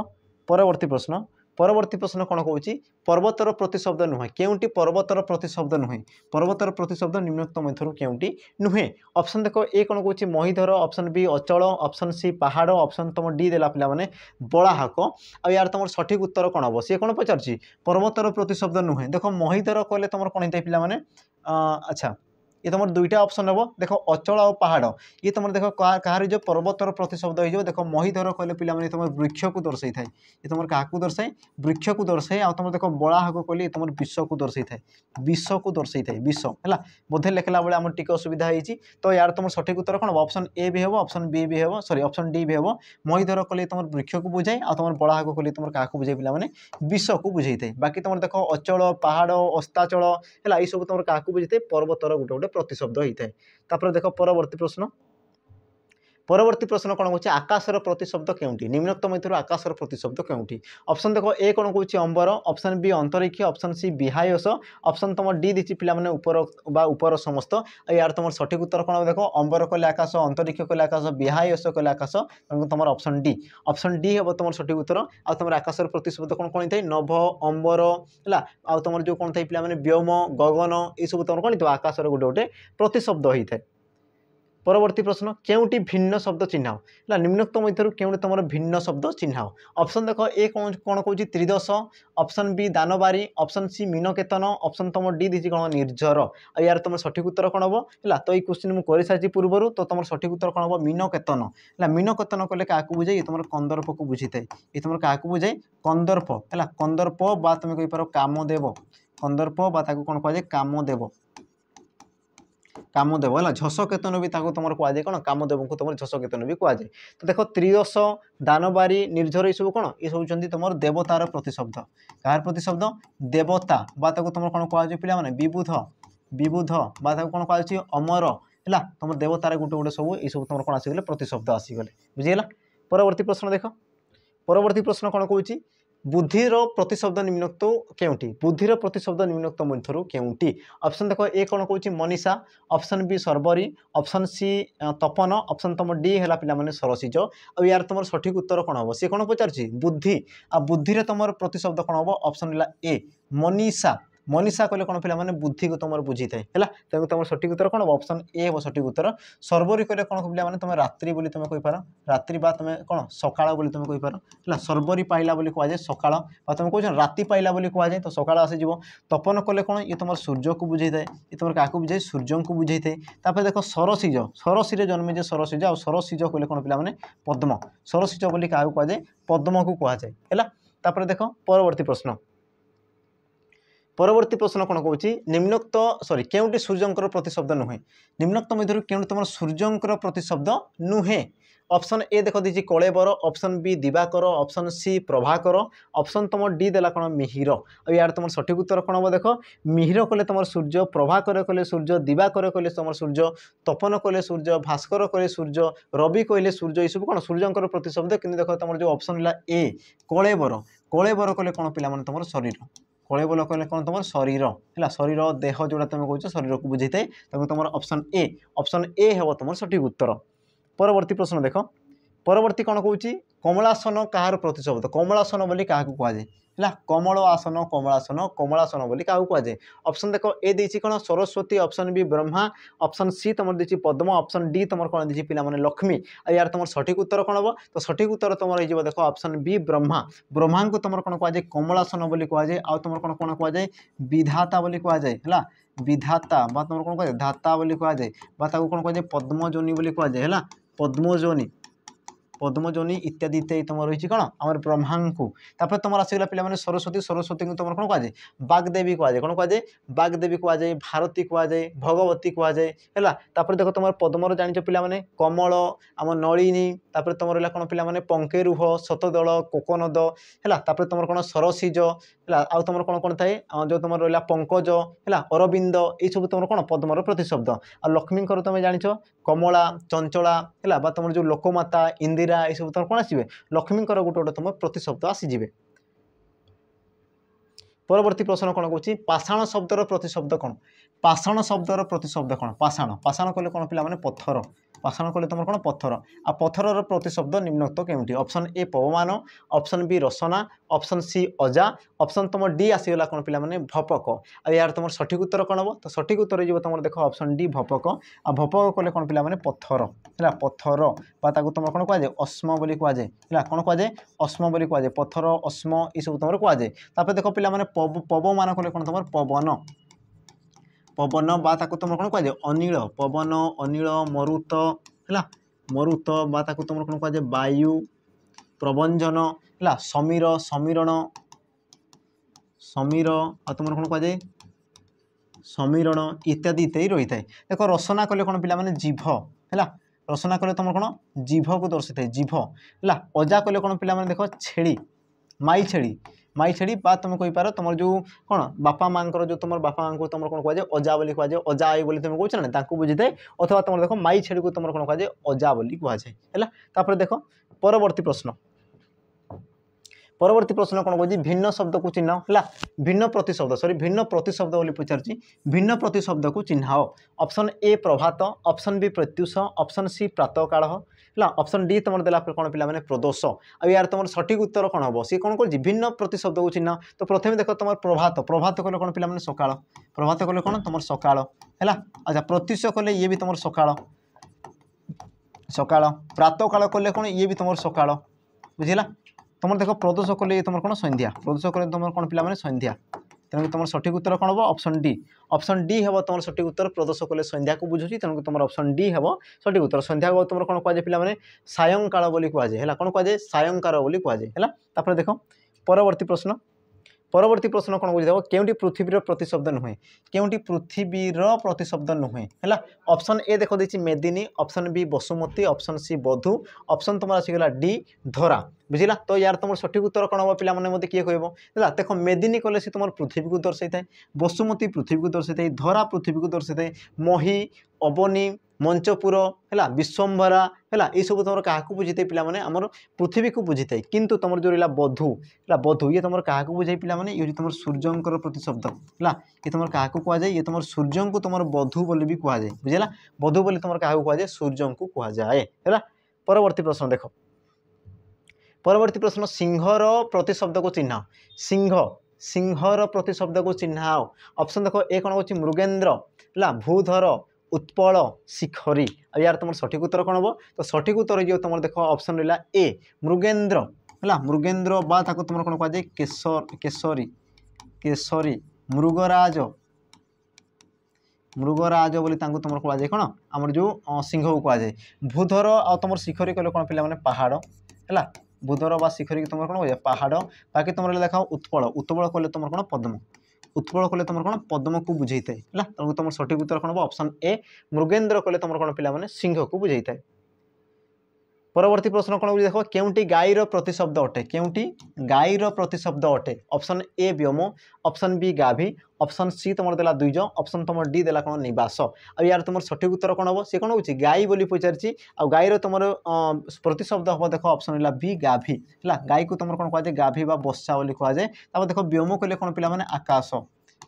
परवर्ती प्रश्न कौन कौन पर्वतर प्रतिशब्द नुहे केउटी पर्वतर प्रतिशब्द नुहे पर्वतर प्रतिशब्द निम्नोक्त मध्य केउटी नुहे ऑप्शन देख ए कौन कौन महीधर ऑप्शन बी अचल ऑप्शन सी पहाड़ ऑप्शन तुम डी देला पे बड़ाहाक आ यार तुम सठिक उत्तर कौन हम सी कौन पचार पर्वतर प्रतिशब्द नुहे देख महीधर कहले तुम कौन होता है पे अच्छा ये तुम दुईटा ऑप्शन हम देख अचल और पहाड़ ये तुम देख कहार जो पर्वतर प्रतिशब्द हो देख महीधर कहले पे तुम वृक्ष को दर्शाई था ये तुम क्या दर्शाए वृक्ष को दर्शाए आ तुम देख बड़ाहाक कहले तुम विश्व को दर्शाई था विश्व को दर्शाई था विश्व है बोधे लिखला बेले आम टिके असुविधा होती तो यार तुम सठिक उत्तर कौन ऑप्शन ए भी हम ऑप्शन बी भी हम सॉरी ऑप्शन डी भी हम महीधर कहले तुम वृक्ष को बुझाए आ तुम बड़ाहाक कहले तुम क्या बुझे पे विश्व को बुझे थे बाकी तुम देख अचल पहाड़ अस्ताचल है ये सब तुम क्या बुझे पर्वतर गोटे गोटे गोटे प्रतिशब्द होता है। तापर देख परवर्ती प्रश्न कौन कौन आकाशर प्रतिशब्द केउंटी निम्नोक्त मध्य आकाशर प्रतिशब्द केउंटी ऑप्शन देख ए कौन कौन अंबर ऑप्शन बी अंतरिक्ष ऑप्शन सी विहायस ऑप्शन तुम डी दी पे ऊपर बा ऊपर समस्त यार तुम सठिक उत्तर कौन देख अंबर कले आकाश अंतरिक्ष कले आकाश विहायस कले आकाश तुम ऑप्शन डी हम तुम सठिक उत्तर आ तुम आकाशर प्रतिशब्द कौन कौन था नभ अंबर है आ तुम जो कौन था पे व्योम गगन ये सब तुम कौन आकाशर गोटे गोटे प्रतिशब्द होता है। परवर्ती प्रश्न केउटी भिन्न शब्द चिन्ह निम्नोक्त मध्य केउटी तुम भिन्न शब्द चिन्ह ऑप्शन देख ए कौन कौन त्रिदश ऑप्शन बी दानबारी ऑप्शन सी मीनकेतन ऑप्शन तुम डी दी कौन निर्झर आ यार तुम सठिक उत्तर कौन हम है तो ये क्वेश्चन मुझे कर सारी पूर्व तो तुम सठिक उत्तर कौन हम मीनकेतन है मीनकेतन कले क्या बुझे ये तुम कंदर्प को बुझी था ये तुम क्या बुझे कंदर्प है कंदर्प बा तुम कहीपर कामदेव कंदर्प बा कौन कहुए कामदेव कामदेव है झसकेतन भी तुम कहुए कौन कामदेव को तुम झसकेतन भी कहुए तो देख त्रिदश दानबारी निर्झर ये सब कौन ये सब तुम देवतार प्रतिशब्द कार प्रतिशब्द देवता बा तुम कौन कहुए पे विबुध विबुध बा कौन कहुए अमर है तुम देवतार गोटे गोटे सब ये सब तुम कौन आसीगले प्रतिशब्द आसीगले बुझीगला। परवर्ती प्रश्न देख परवर्ती प्रश्न कौन कौन बुद्धिर प्रतिशब्द निम्नोक्त केउटी बुद्धिर प्रतिशब्द निम्नोक्त मध्य केउटी ऑप्शन देख ए कौन कौन मनीषा ऑप्शन बी सर्वरी ऑप्शन सी तपन ऑप्शन तुम डी है पे सरसिज और यार तुम सठिक उत्तर कौन हम सी कौन पचार बुद्धि आ बुद्धि तुम प्रतिशब्द कौन हम ऑप्शन ए मनीषा मनीषा कहले कौन पे बुद्धि को तुम बुझी थाए है तुम सठिक उत्तर कौन ऑप्शन ए हम सठिक उत्तर सर्वरी कहले कौन पे तुम रात्रि बोली तुम कहीपर रात्रि बा तुम कौन सकाळ बोली तुम कहीपर है सर्वरी पाइला बोली कहुए सकाळ बा तुम कौन राति पाइला बोली कहुए तो सकाळ आसीज तपन कले कौन ये तुम सूर्य को बुझे थाए ये तुम क्या बुझे सूर्य को बुझे थाए तापर देख सरसिज सरसी जन्मे जे सरसिज आ सरसिज कहले कौन पे पद्म सरसिज बोली क्या कहुए पद्म को कहुए है देख परवर्ती प्रश्न परवर्ती प्रश्न कौन कौन निम्नोक्त सॉरी केउटी सूर्यंकर प्रतिशब्द नुहे निम्नोक्त मध्य केउटी तुम सूर्यंकर प्रतिशब्द नुहे ऑप्शन ए देख दीजिए कलेबर ऑप्शन बी दिवाकर ऑप्शन सी प्रभाकर ऑप्शन तुम डी देला कौन मिहिर और यार तुम सठिक उत्तर कौन हम देख मिहिर कले तुम सूर्य प्रभाकर कले सूर्य दिवाकर कले तुम सूर्य तपन कले सूर्य भास्कर कले सूर्य रवि कहले सूर्य ये सब कौन सूर्यंकर प्रतिशब्द कि देख तुम जो ऑप्शन है ए कलेबर कलेबर कले कौन पे तुम शरीर कलेबल कहले कौन तुम शरीर है शरीर देह जोड़ा तुम कह शरीर को बुझे थाए तुम ऑप्शन ए हम तुम सठिक उत्तर। परवर्ती प्रश्न देख परवर्ती कौन कौन कमलासन कहार प्रतिशब्द कमलासन बोली क्या कहुए है कमल आसन कमलासन बोली क्या कहुए ऑप्शन देख ए देती कौन Saraswati option B Brahma option C तुम दी पद्म ऑप्शन डी तुम कौन दी पे लक्ष्मी आ यार तुम सठिक उत्तर कौन हम तो सठिक उत्तर तुम हो देख ऑप्शन बी ब्रह्मा ब्रह्मा को तुम कौन कहुए कमलासन बोली कहुए आ तुम कौन कौन कहुए विधाता बोली कहुए है विधाता बा तुम कौन कहुए धाता बोली कहुए बा कौन कहुए पद्मजोनी बोली कहुए है पद्मजोनी पद्मजोनी इत्यादि इत्यादि तुम रही कौन आम ब्रह्मा को तुम आसगला पे सरस्वती सरस्वती को तुम कौन कहुए बागदेवी कहुए कौन कहुए बागदेवी कहुए भारती कहुए भगवती कहुए है देख तुम पद्मर जान पे कमल आम नलिनी तुम रहा कौन पे पंकेरुह शतदल कोकनद है तुम कौन सरसिज है आ तुम कौन कौन थाए जो तुम रहा पंकज है अरविंद ये सब तुम कौन पद्मर प्रतिशब्द आ लक्ष्मी तुम जान कमला चंचला है तुम जो लोकमाता इंदिरा ये सब तुम कौन आसवे लक्ष्मी गोटे गोटे तुम प्रतिशब्द आसीजे। परवर्ती प्रश्न कौन कौन पाषाण शब्दर प्रतिशब्द कौन पाषाण शब्दर प्रतिशब्द कौन पाषाण पाषाण कहले कौन पे पत्थर पाषाण कहले तुम कौन पत्थर आ पत्थर प्रतिशब्द निम्नोक्त केउटी ऑप्शन ए पवमान ऑप्शन बी रसना ऑप्शन सी अजा ऑप्शन तुम डी आसीगला कौन पे भपक आ यार तुम सठिक उत्तर कौन हम तो सठिक उत्तर हो तुम देख ऑप्शन डी भपक आ भपक कहले कौन पे पत्थर है पत्थर बा तुम कौन कहुए अस्म बोली कहुए है कौन कहुए अस्म बोली कहुए पत्थर अस्म ये सब तुम कहुए देख पे पवमान कहले कौन तुम पवन पवन बा तुम कौन कहुए अनिल पवन अनिल मरुत है मरुत बा तुम कौन कहुए वायु प्रबंजन है समीर समीरण समीर आ तुम कौन कहुए समीरण इत्यादि इत्यादि रही है देख रसना कहले कौन पे जीभ है रसना कहले तुम कौन जीभ को दर्शाई जीभ है अजा कहले कौन पे देख छेड़ी माई छेड़ी बा तुम कही पार तुम जो कौन बापा माँ जो तुम बापा माँ को तुम कौन कहुए अजा बोली कहुए अजा आई बोली तुम कौच ना बुझी थाए अथवा तुम देख माई छेड़ी को तुम कौन कहुए अजा बोली कहुए है देख परवर्ती प्रश्न परवर्ती प्रश्न कौन कहूँ भिन्न शब्द को चिन्ह है भिन्न प्रतिशब्द सॉरी भिन्न प्रतिशब्द बोली पचार भिन्न प्रतिशब्द को चिन्हाओ ऑप्शन ए प्रभात ऑप्शन बी प्रत्युष ऑप्शन सी प्रातः काल है ऑप्शन डी तुम देला कौन पिला माने प्रदोष आ यार तुम सठिक उत्तर कौन हम सी कौन कर भिन्न प्रतिशब्द को चिन्ह तो प्रथम देख तुम प्रभात प्रभात कले कौन पिला माने सकाळ प्रभात कले कौन तुम सकाळ है अच्छा प्रत्युष कले ये भी तुम सकाळ सकाळ प्रातः काल कले कौन ये भी तुम सकाळ बुझिला तुम देख प्रदोष कले ये तुम कौन संध्या प्रदोष कले तुम कौन पिला माने संध्या तेणु तुम सठिक उत्तर कौन हम ऑप्शन डी हम तुम सठिक उत्तर प्रदोष कले संध्या को बुझुची तेणु तुम ऑप्शन डी हम सठिक उत्तर संध्या को तुम कौन कहुए पिला माने सायंकाल बोली कहुए है कौन कहुए सायंकार बोली कहुए है देख परवर्ती प्रश्न कौन बुझे केउटी पृथ्वीर प्रतिशब्द नुहे केउटी पृथ्वीर प्रतिशब्द नुहे है ऑप्शन ए देख देछि मेदिनी ऑप्शन बी बसुमती ऑप्शन सी बधू ऑप्शन तुम आसीगला डी धरा बुझिला तो यार तुम सठिक उत्तर कौन हम पिला माने मते किए कहबो है देख मेदिनी कले सी तुम पृथ्वी को दर्शाई थाए बसुमती पृथ्वी को दर्शाई थाए धरा पृथ्वी को दर्शाई थाए मही अबनी मंचपुर है विश्वम्भरा है ये सब तुम क्या बुझे पिला माने आमर पृथ्वी को बुझी थाए किंतु तुम जो रहा बधू है बधू ये तुम क्या बुझे पिला माने ये तुम सूर्यंकर प्रतिशब्द है ये तुम क्या कहुए ये तुम सूर्य को तुम बधू बोली भी कहुए बुझेगा बधू बोली तुम क्या कहुए सूर्य को कहुए है परवर्ती प्रश्न देख परवर्ती प्रश्न सिंहर प्रतिशब्द को चिन्ह सिंहर प्रतिशब्द को चिन्हाओ ऑप्शन देख ए कौन हो मृगेन्द्र है भूधर उत्पल शिखरी आ यार तुम सठिक उत्तर कौन हम तो सठिक उत्तर जो तुम देख ऑप्शन रहा ए मृगेन्द्र है मृगेन्द्र बा तुम कौन कहुए केशरी केशरी मृगराज मृगराज बोली तुम कहुए कौन आमर जो सिंह को कहुए भूधर आ तुम शिखरी कहले कौन पिला माने पहाड़ है भूधर बा शिखरी तुम कौन कहुए पहाड़ बाकी तुम देखा उत्पल उत्पल कहले तुम कौन पद्म उत्पल कले तुम कौन पद्म को बुझे थाए है तुम सठिक उत्तर कौन हम ऑप्शन ए मृगेन्द्र कले तुम कौन पिला माने सिंह को बुझे थाए परवर्ती प्रश्न कौन देख केउटी गाईर प्रतिशब्द अटे केउटी गाईर प्रतिशब्द अटे ऑप्शन ए व्योम ऑप्शन बी गाभी ऑप्शन सी तुम देला द्विज ऑप्शन तुम डी देला कौन निवास आ यार तुम सठिक उत्तर कौन हम सी कौन हो गाई बोली पचारि आ गाईर तुम प्रतिशब्द हम देख ऑप्शन है बी गाभी है गाई को तुम कौन कहुए गाभी बा बस्सा बोली कहुए देख व्योम कले कौन पिला माने आकाश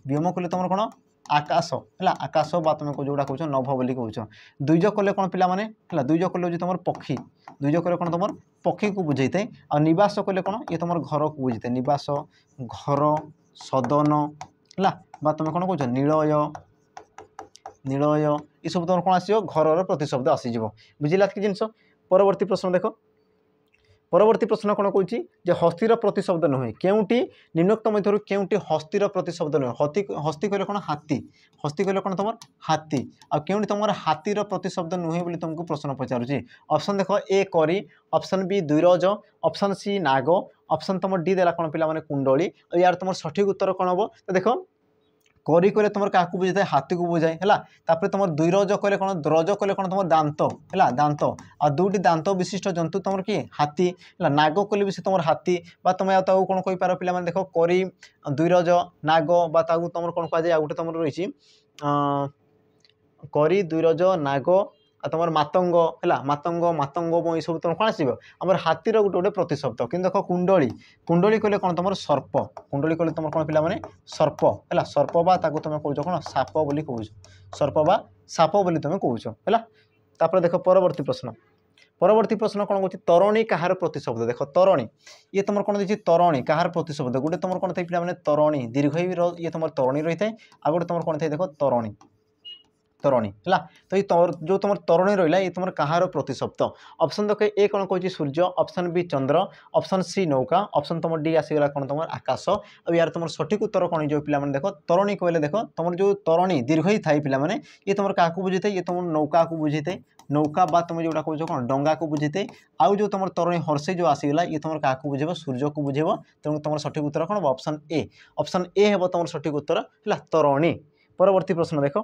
व्योम कले तुम कौन आकाश है आकाश बा तुम जोड़ा कह नभ बोली कह द्विज कले कौन पिला माने है द्विज कले तुम पक्षी द्विज कले कौन तुम पक्षी को बुझे थाए आ निवास कले कौन ये तुम घर को बुझे थाए निवास घर सदन है तुम कौन कह नीलय नीलय ये सब तुम कौन आस घर प्रतिशब्द आसीज बुझिला कि जिनस परवर्ती प्रश्न देख परवर्ती प्रश्न कौन कह हस्तिर प्रतिशब्द नुहे केउटी निम्नोक्त मध्य केउटी हस्तिर प्रतिशब्द नुहे हस्ती कहले कौन हाथी हस्ती कहले कौन तुम हाथी आ केउटी तुम हाथीर प्रतिशब्द नुहे बोली तुमको प्रश्न पचारुची ऑप्शन देख ए करी ऑप्शन बी द्विरज ऑप्शन सी नाग ऑप्शन तुम डी देला कौन पिला माने कुंडली यार तुम सठिक उत्तर कौन हम तो देख करी कहले तुम क्या बुझे थाए हाथी को बुझाए है तुम द्विरज कहले कौन रज कहले कौन तुम दांत है दांत आ दुईटी दांत विशिष्ट जंतु तुम किए हाथी है नाग कहले भी तुम हाथी बा तुम कौन कही पार पिला देख करी द्विरज नाग बा तुम कौन कहुए गोटे तुम रही करी द्विरज नाग तुम मातंग है मातंग मातंग ये सब तुम कौन आसो आम हाथीर गोटे गोटे प्रतिशब्द कि देख कुंडली कुंडली कहले कौन तुम सर्प कुंडली कहले तुम कौन पिला माने सर्प है सर्प बा तुम कौच कौन साप बोली कह सर्प बा साप बोली तुम कौच है देख परवर्ती प्रश्न कौन कह तरणी कहार प्रतिशब्द देख तरणी ये तुम कौन देखिए तरणी कहार प्रतिशब्द गोटे तुम कौन थे पिला माने तरणी दीर्घ ये तुम तरणी रही है आ गोटे तुम कौन थे देख तरणी तरणी है तो ये जो तुम तरणी रहा ये तुम कहार प्रतिशब्द ऑप्शन देख ए कौन कह सूर्य ऑप्शन बी चंद्र ऑप्शन सी नौका ऑप्शन तुम डी आसीगला कौन तुम आकाश और यार तुम सठिक उत्तर कौन जो पिला देख तरणी कहले देख तुम जो तरणी दीर्घ ही थाई पिला ये तुम क्या बुझे थे ये तुम नौका को बुझे थे नौका बा तुम जोटा कह कौन डंगा को बुझे थे आउ जो तुम तरणी हर्षे जो आसीगला ये तुम क्या बुझेब सूर्य को बुझेब तेणु तुम सठिक उत्तर कौन ऑप्शन ए हे तुम सठिक उत्तर है तरणी परवर्ती प्रश्न देख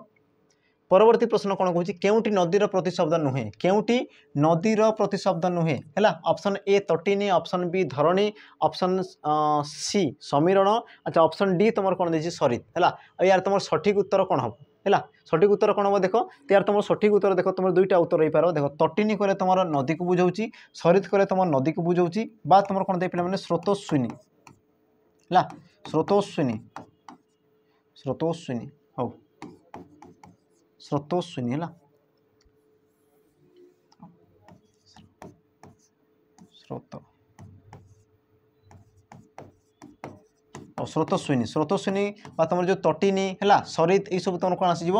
परवर्ती प्रश्न कौन कहूँ केउटी नदीर प्रतिशब्द नुहे केउटी नदीर प्रतिशब्द नुहे है ऑप्शन ए तटिनी ऑप्शन बी धरणी ऑप्शन सी समीरण अच्छा ऑप्शन डी तुम कौन देती सरित है यार तुम सठिक उत्तर कौन हम है सठिक उत्तर कौन हम देख तो यार तुम सठिक उत्तर देख तुम दुईटा उत्तर हो पार देख तटिनी कले तुम नदी को बुझाऊँ सरित कले तुम नदी को बुझाऊँ बा तुम कौन दे पे स्रोतस्विनी है स्रोतस्विनी स्रोतस्विनी हो स्रोतस्विनी है स्रोत स्रोतस्विनी स्रोतस्विनी तुम जो तटिनी है सरित ये सब तुम कौन आसीज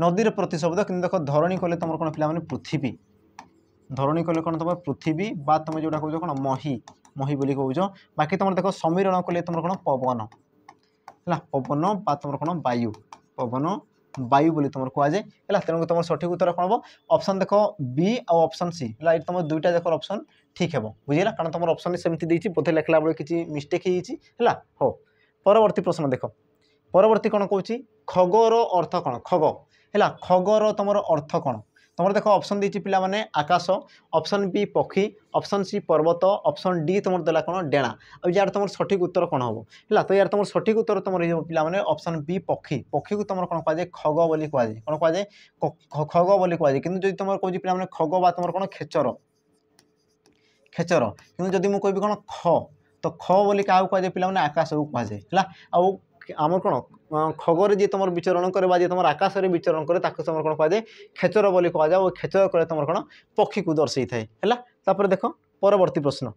नदीर प्रतिशब्द कि देख धरणी कले तुम कौन पे पृथ्वी धरणी कले कौन तुम पृथ्वी बा तुम जोटा कौच कौन मही मही बोली कौच बाकी तुम देख समीरण कले तुम कौन पवन है पवन बा तुम कौन वायु पवन वायु बोली तुम कहुए है तेणु तुम सठिक उत्तर कौन हम ऑप्शन देख बी और ऑप्शन सी है तुम दुईटा देख ऑप्शन ठीक है बुझेगा कारण तुम ऑप्शन सेमती देती बोधे लिखला बेले किसी मिस्टेक है हो परवर्ती प्रश्न देख परवर्ती कौन कौच खगर अर्थ कौन खग है खगर तुम अर्थ कौन तुम देख ऑप्शन देती पिला माने आकाश ऑप्शन बी पक्षी ऑप्शन सी पर्वत ऑप्शन डी तुम देला कौन डेणा अब यार तुम सठिक उत्तर कौन हम है तो यार तुम सठिक उत्तर तुम पिला माने ऑप्शन बी पक्षी पक्षी को तुम कौन कहुए खग बोली कहुए कौन कहुए खग बोली कहुए कि तुम कौच पिला माने खग बा तुम कौन खेचर खेचर कि जदि मुझे कह कौन ख तो ख बोली क्या कहुए पिला माने आकाश को कहुए है आउ आमर कौन खगर जी तुम विचरण करे जी तुम आकाश में विचरण करे तुम कौन कहुए खेचर बोली कहुए और खेचर करे तुम कौन पक्षी को दर्शाई थाए देख परवर्ती प्रश्न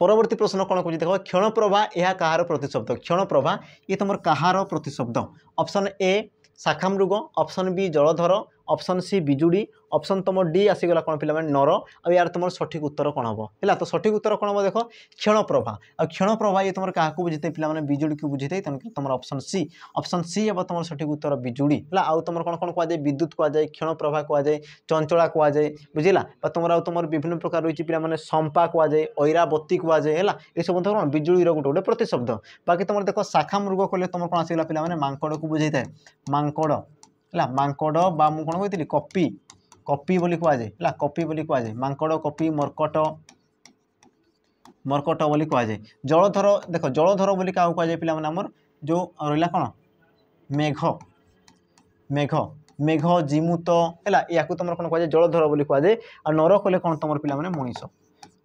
परवर्ती प्रश्न कौन कह देख क्षणप्रभा यह कहार प्रतिशब्द क्षणप्रभा ये तुम कहार प्रतिशब्द ऑप्शन ए शाखामृग ऑप्शन बी जलधर ऑप्शन सी बिजुड़ी ऑप्शन तुम डी आसीगला कौन पे नर आ यार तुम सठिक उत्तर कौन हम है तो सठिक उत्तर कौन हम देख क्षणप्रभा आ क्षणप्रभा ये तुम क्या बुझे पे बिजुड़ी को बुझे तेणुक तुम ऑप्शन सी हम तुम सठिक उत्तर बिजुड़ी है आउ तुम कौन कौन कहुए विद्युत कहुए क्षणप्रभा कहुए चंचला कहुए बुझेगा तुम तुम विभिन्न प्रकार रही पे संपा कहुए ऐरावती कहुए है ये सब कौन बिजुड़ी गोटे गोटे प्रतिशब्द बाकी तुम देख शाखा मृग कले तुम कौन आसीगला पे मांकड़ को बुझे थाए मांकड़ है मांकड़ बा मु कौन कहती कपी कपी बोली कहुए है कपी बोली कहुए मांकड़ कपी मर्कट मर्कट बोली कहुए जलधर देख जलधर बोली क्या कहुए पे आमर जो रहा कौन मेघ मेघ मेघ जिमुत है या तुम कौन कहुए जलधर बोली कहुए आ नर कले कौन तुम पे मनीष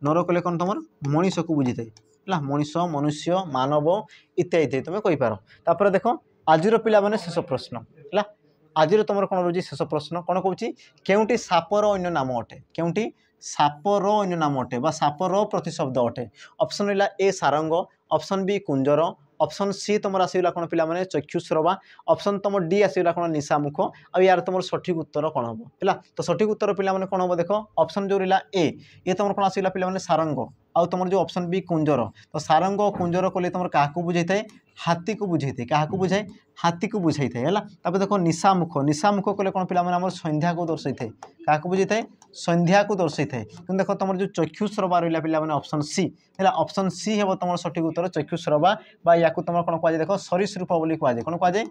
नर कले कौन तुम मनीष को बुझे है मनीष मनुष्य मानव इत्यादि तुम कहीपर देख आज पे शेष प्रश्न है आज तुम कौन रोज शेष प्रश्न कौन कौच केउटी सापर अन्य नाम अटे केउटी सापर अन्य नाम अटे बा सापर प्रतिशब्द अटे ऑप्शन रहा ए सारंग ऑप्शन बी कुंजर ऑप्शन सी तुम आसगला कौन पे चक्षुश्रवा ऑप्शन तुम डी आसगला कौन निशामुख आ यार तुम सठिक उत्तर कौन हम है तो सठिक उत्तर पे कौन हम देख ऑप्शन जो रहा ए ये तुम कौन आसगला पे सारंग आउ तुम जो ऑप्शन बी कुंजर तो सारंग कुंजर कले तुम क्या बुझे थाए हाथी को बुझे थे क्या बुझाए हाथी को बुझाई थाए है देख निशामुख निशामुख कले कौन पे संध्या को दर्शाई थाए क्या बुझे थाए संध्या को दर्शाई थाए कि देख तुम जो चक्षुश्रवा रहा पे ऑप्शन सी है ऑप्शन सी हम तुम सठिक उत्तर चक्षुश्रवा या तुम कौन कहुए देख सरीसृप बोली कहुए कौन कहुए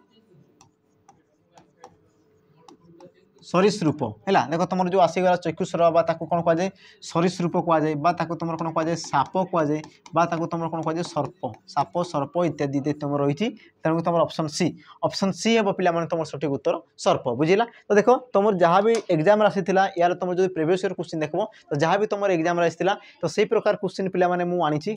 सरीसृप है देख तुम जो आसीगला चक्षुश्रवा कौन कहुए सरीसृप कहुए तुम कौन कहुए साप कहुए तुम कौन कहुए सर्प साप सर्प इत्यादि तुम रही तेणुक तुम ऑप्शन सी हम पे तुम सठिक उत्तर सर्प बुझेगा तो देख तुम जहाँ भी एग्जाम आसीला यार तुम जो प्रीवियस ईयर क्वेश्चन देख तो जहाँ भी तुम एग्जाम आसीला तो से प्रकार क्वेश्चन पे मुझे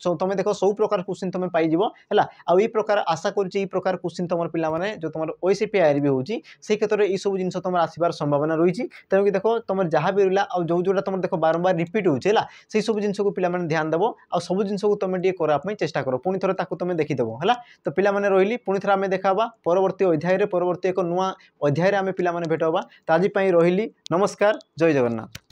तुम देख सब प्रकार क्वेश्चन तुम पाइज है आउ प्रकार आशा कर क्वेश्चन तुम पे जो तुम ओएसीपी आईआरबी होची से क्षेत्र में सब जिन तुम आसबार संभावना रही तेणुक देख तुम जहाँ भी रहा जो जोटा तुम देख बारंबार रिपीट होगा से सब जिन को पे ध्यान देव आ सब जिन को तुम टे करने चेष्टा कर पुणी थोड़ा तुम देखीदेव है तो पे रही पुणी थे आम देखा परवर्ती अध्याय परवर्ती एक नुआ अध्याय आम पे भेट हवा तो आज रही नमस्कार जय जगन्नाथ।